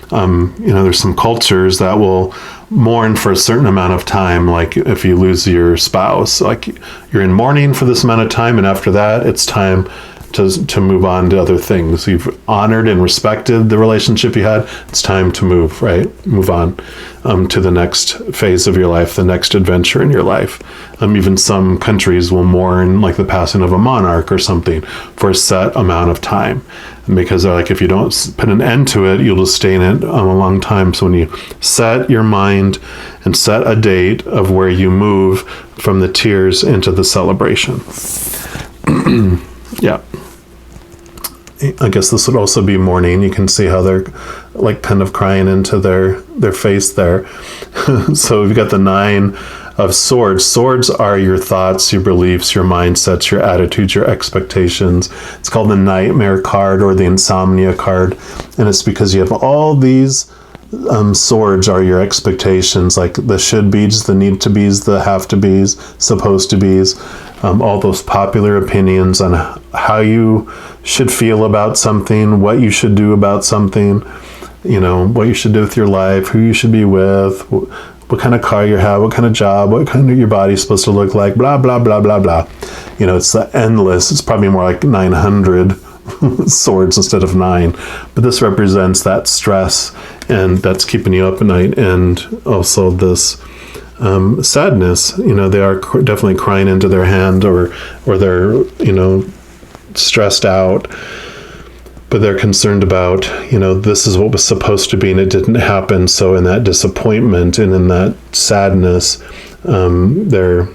There's some cultures that will mourn for a certain amount of time. Like if you lose your spouse, like you're in mourning for this amount of time, and after that, it's time to move on to other things. You've honored and respected the relationship you had. It's time to move on to the next phase of your life, the next adventure in your life. Even some countries will mourn like the passing of a monarch or something for a set amount of time, because they're like, if you don't put an end to it, you'll just stay in it a long time. So when you set your mind and set a date of where you move from the tears into the celebration. Yeah. I guess this would also be mourning. You can see how they're like kind of crying into their face there. So we've got the 9 of Swords. Swords are your thoughts, your beliefs, your mindsets, your attitudes, your expectations. It's called the Nightmare card or the Insomnia card. And it's because you have all these swords are your expectations, like the should be's, the need to be's, the have to be's, supposed to be's, all those popular opinions on how you should feel about something, what you should do about something, what you should do with your life, who you should be with, what kind of car you have, what kind of job, what kind of your body's supposed to look like, blah, blah, blah, blah, blah. It's the endless. It's probably more like 900 swords instead of 9, but this represents that stress, and that's keeping you up at night, and also this sadness. They are definitely crying into their hand, or they're stressed out, but they're concerned about this is what was supposed to be and it didn't happen. So in that disappointment and in that sadness, they're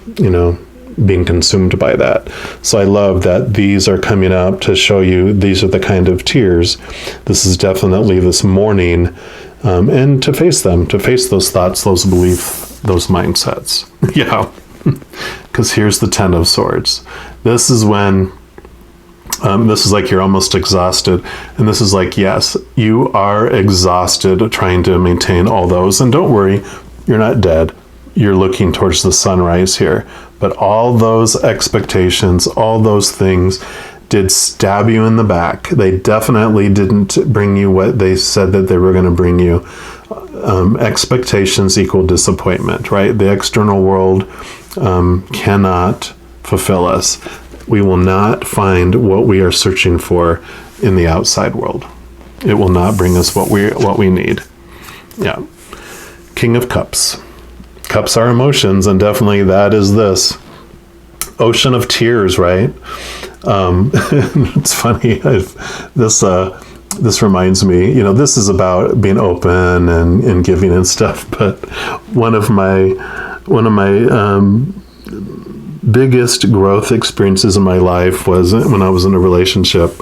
being consumed by that. So I love that these are coming up to show you these are the kind of tears. This is definitely this mourning, and to face them, to face those thoughts, those beliefs, those mindsets. Yeah, because here's the 10 of Swords. This is when this is like you're almost exhausted, and this is like, yes, you are exhausted trying to maintain all those, and don't worry, you're not dead. You're looking towards the sunrise here. But all those expectations, all those things did stab you in the back. They definitely didn't bring you what they said that they were going to bring you. Expectations equal disappointment, right? The external world cannot fulfill us. We will not find what we are searching for in the outside world. It will not bring us what we need. Yeah. King of Cups. Cups are emotions, and definitely that is this ocean of tears, right? It's funny. This reminds me, this is about being open and giving and stuff. But one of my biggest growth experiences in my life was when I was in a relationship,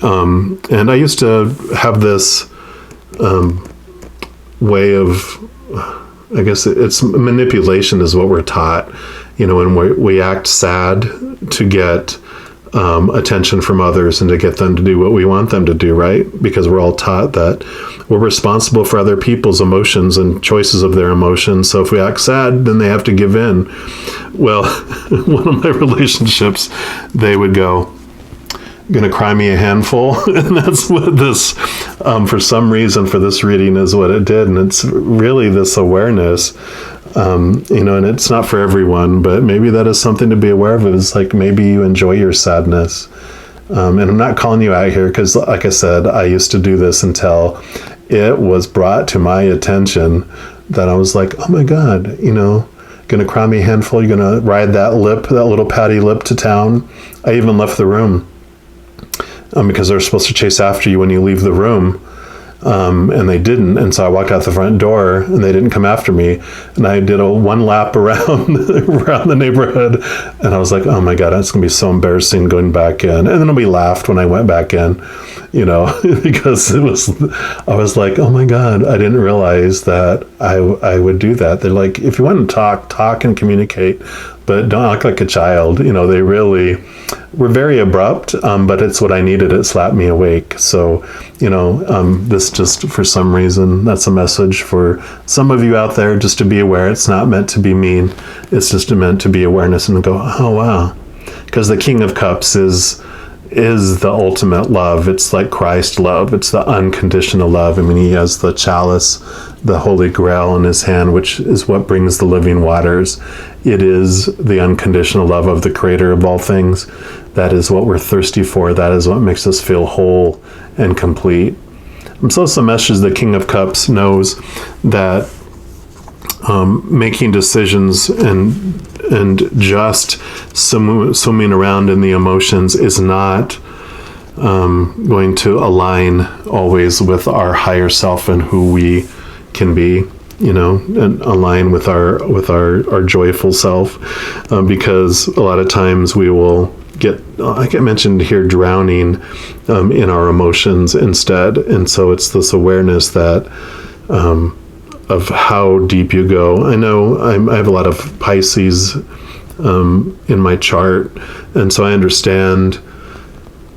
and I used to have this way of, I guess it's manipulation is what we're taught, when we act sad to get attention from others and to get them to do what we want them to do, right? Because we're all taught that we're responsible for other people's emotions and choices of their emotions. So if we act sad, then they have to give in. Well, one of my relationships, they would go, gonna cry me a handful. And that's what this, for some reason, for this reading is what it did. And it's really this awareness, and it's not for everyone, but maybe that is something to be aware of. It's like, maybe you enjoy your sadness. And I'm not calling you out here because, like I said, I used to do this until it was brought to my attention that I was like, oh my God, gonna cry me a handful. You're gonna ride that little patty lip to town. I even left the room. Because they're supposed to chase after you when you leave the room, and they didn't. And so I walked out the front door, and they didn't come after me. And I did one lap around the neighborhood, and I was like, "Oh my God, it's gonna be so embarrassing going back in." And then we laughed when I went back in, because I was like, "Oh my God, I didn't realize that I would do that." They're like, "If you want to talk and communicate, but don't act like a child." They really were very abrupt, but it's what I needed. It slapped me awake. So, this just, for some reason, that's a message for some of you out there, just to be aware. It's not meant to be mean. It's just meant to be awareness and go, oh, wow. Because the King of Cups is is the ultimate love. It's like Christ love. It's the unconditional love. I mean, he has the chalice, the Holy Grail in his hand, which is what brings the living waters. It is the unconditional love of the Creator of all things. That is what we're thirsty for. That is what makes us feel whole and complete. And so it's the message the King of Cups knows that making decisions and just swimming around in the emotions is not going to align always with our higher self and who we can be, and align with our joyful self, because a lot of times we will get, like I mentioned here, drowning in our emotions instead. And so it's this awareness that of how deep you go. I know I have a lot of Pisces in my chart, and so I understand,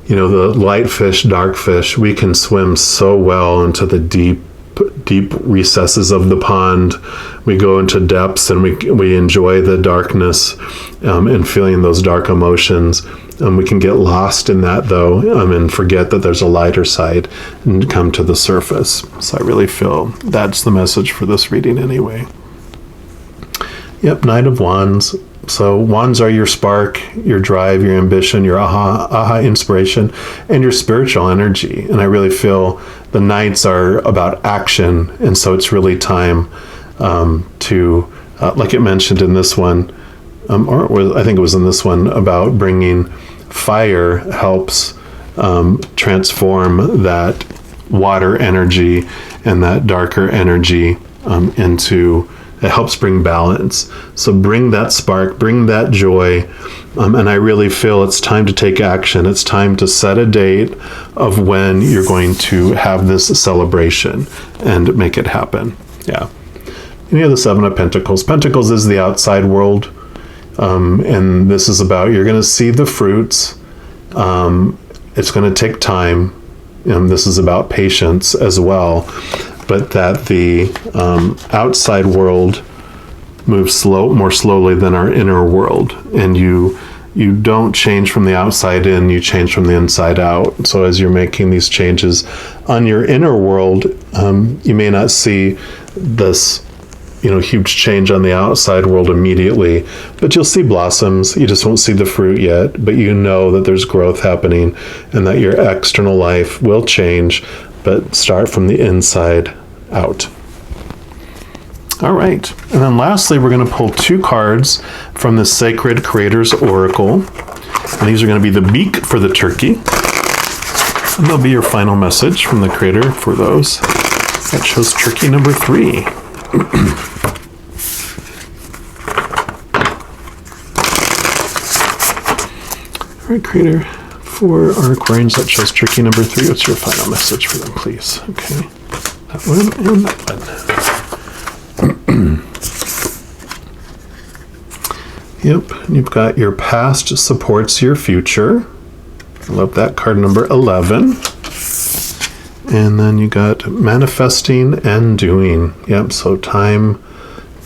the light fish, dark fish, we can swim so well into the deep recesses of the pond. We go into depths and we enjoy the darkness and feeling those dark emotions. We can get lost in that though, and forget that there's a lighter side and come to the surface. So I really feel that's the message for this reading anyway. Yep, Knight of Wands. So wands are your spark, your drive, your ambition, your aha inspiration, and your spiritual energy. And I really feel the knights are about action. And so it's really time to, like it mentioned in this one, I think it was in this one, about bringing fire helps transform that water energy and that darker energy it helps bring balance. So bring that spark, bring that joy. And I really feel it's time to take action. It's time to set a date of when you're going to have this celebration and make it happen. Yeah. And you have the Seven of Pentacles. Pentacles is the outside world. And this is about, you're going to see the fruits. It's going to take time. And this is about patience as well. But that the outside world moves more slowly than our inner world. And you don't change from the outside in, you change from the inside out. So as you're making these changes on your inner world, you may not see this huge change on the outside world immediately, but you'll see blossoms. You just won't see the fruit yet, but you know that there's growth happening and that your external life will change, but start from the inside out. All right. And then lastly, we're going to pull 2 cards from the Sacred Creator's Oracle. And these are going to be the beak for the turkey. And they'll be your final message from the Creator for those. That shows turkey number 3. All right, Creator, for our Aquarians, that shows turkey number 3. What's your final message for them, please? Okay. That one and that one. Yep, you've got your past supports your future. I love that, card number 11. And then you got manifesting and doing. Yep, so time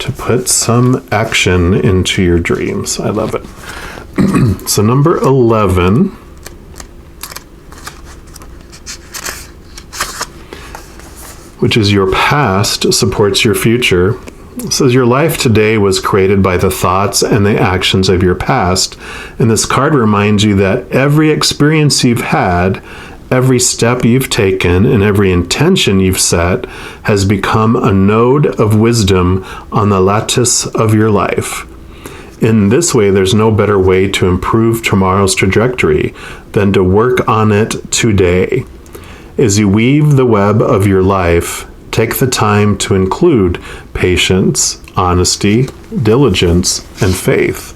to put some action into your dreams. I love it. So number 11. Which is your past supports your future. It says your life today was created by the thoughts and the actions of your past. And this card reminds you that every experience you've had, every step you've taken, and every intention you've set has become a node of wisdom on the lattice of your life. In this way, there's no better way to improve tomorrow's trajectory than to work on it today. As you weave the web of your life, take the time to include patience, honesty, diligence, and faith.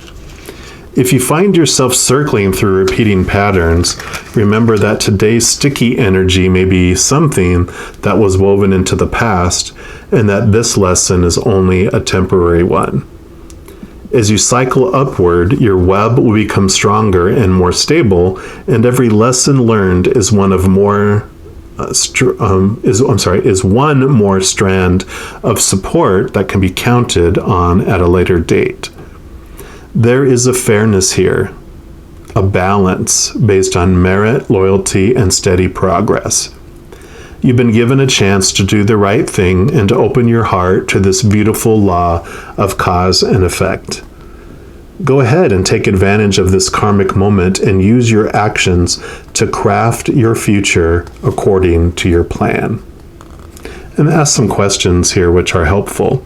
If you find yourself circling through repeating patterns, remember that today's sticky energy may be something that was woven into the past, and that this lesson is only a temporary one. As you cycle upward, your web will become stronger and more stable, and every lesson learned is one more strand of support that can be counted on at a later date. There is a fairness here, a balance based on merit, loyalty, and steady progress. You've been given a chance to do the right thing and to open your heart to this beautiful law of cause and effect. Go ahead and take advantage of this karmic moment and use your actions to craft your future according to your plan. And ask some questions here which are helpful.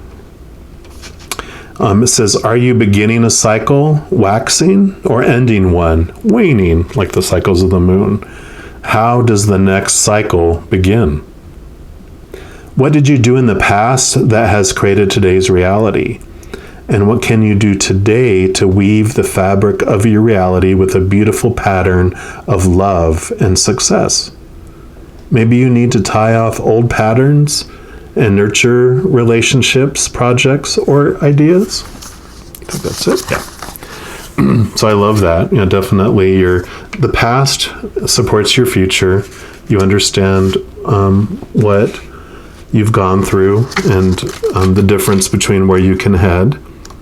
It says, are you beginning a cycle, waxing, or ending one, waning, like the cycles of the moon? How does the next cycle begin? What did you do in the past that has created today's reality? And what can you do today to weave the fabric of your reality with a beautiful pattern of love and success? Maybe you need to tie off old patterns and nurture relationships, projects, or ideas. I think that's it. Yeah. So I love that. Definitely the past supports your future. You understand what you've gone through and the difference between where you can head.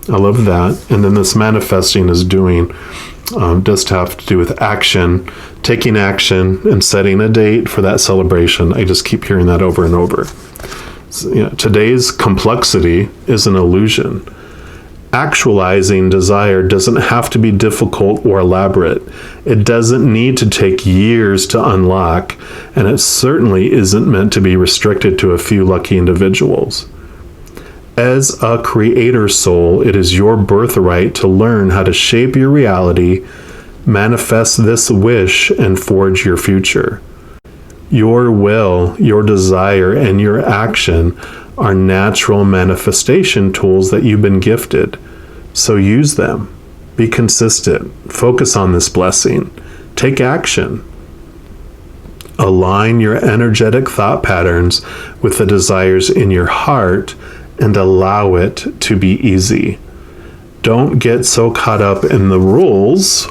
I love that. And then this manifesting is doing does have to do with action, taking action and setting a date for that celebration. I just keep hearing that over and over. So, today's complexity is an illusion. Actualizing desire doesn't have to be difficult or elaborate. It doesn't need to take years to unlock, and it certainly isn't meant to be restricted to a few lucky individuals. As a creator soul, it is your birthright to learn how to shape your reality, manifest this wish, and forge your future. Your will, your desire, and your action are natural manifestation tools that you've been gifted. So use them. Be consistent. Focus on this blessing. Take action. Align your energetic thought patterns with the desires in your heart and allow it to be easy. Don't get so caught up in the rules,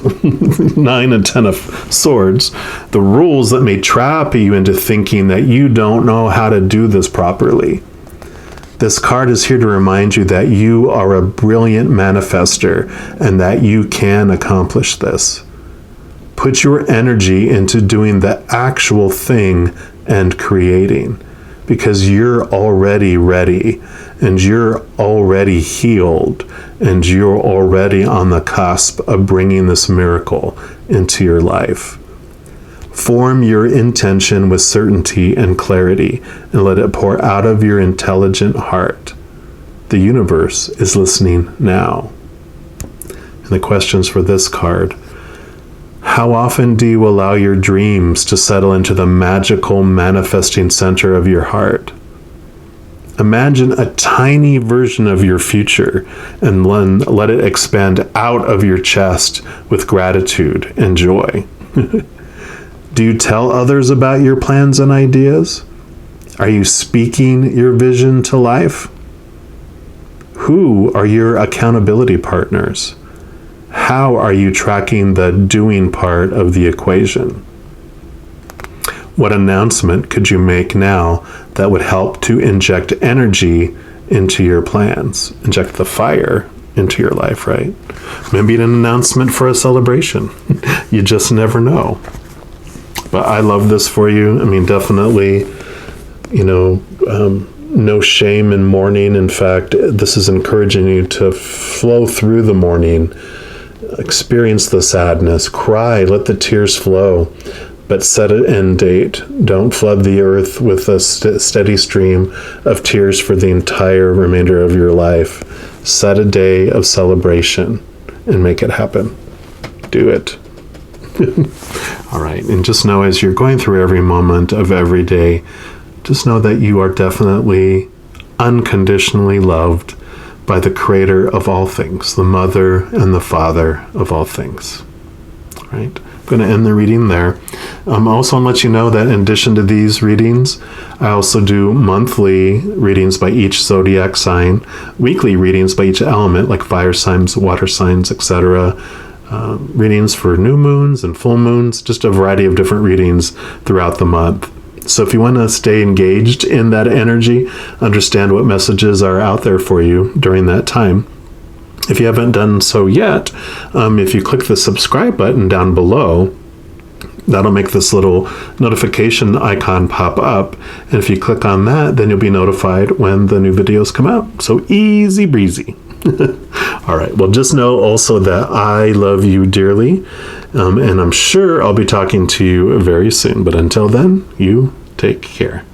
9 and 10 of swords, the rules that may trap you into thinking that you don't know how to do this properly. This card is here to remind you that you are a brilliant manifester and that you can accomplish this. Put your energy into doing the actual thing and creating, because you're already ready and you're already healed and you're already on the cusp of bringing this miracle into your life. Form your intention with certainty and clarity and let it pour out of your intelligent heart. The universe is listening now. And the questions for this card: how often do you allow your dreams to settle into the magical manifesting center of your heart? Imagine a tiny version of your future and let it expand out of your chest with gratitude and joy. Do you tell others about your plans and ideas? Are you speaking your vision to life? Who are your accountability partners? How are you tracking the doing part of the equation? What announcement could you make now that would help to inject energy into your plans? Inject the fire into your life, right? Maybe an announcement for a celebration. You just never know. But I love this for you. I mean, definitely, no shame in mourning. In fact, this is encouraging you to flow through the mourning, experience the sadness, cry, let the tears flow, but set an end date. Don't flood the earth with a steady stream of tears for the entire remainder of your life. Set a day of celebration and make it happen. Do it. All right. And just know, as you're going through every moment of every day, just know that you are definitely unconditionally loved by the creator of all things, the mother and the father of all things. All right. I'm going to end the reading there. I also want to let you know that in addition to these readings, I also do monthly readings by each zodiac sign, weekly readings by each element, like fire signs, water signs, etc., readings for new moons and full moons, just a variety of different readings throughout the month. So if you want to stay engaged in that energy, understand what messages are out there for you during that time, If you haven't done so yet, if you click the subscribe button down below, that'll make this little notification icon pop up. And if you click on that, then you'll be notified when the new videos come out. So easy breezy. All right. Well, just know also that I love you dearly. And I'm sure I'll be talking to you very soon. But until then, you take care.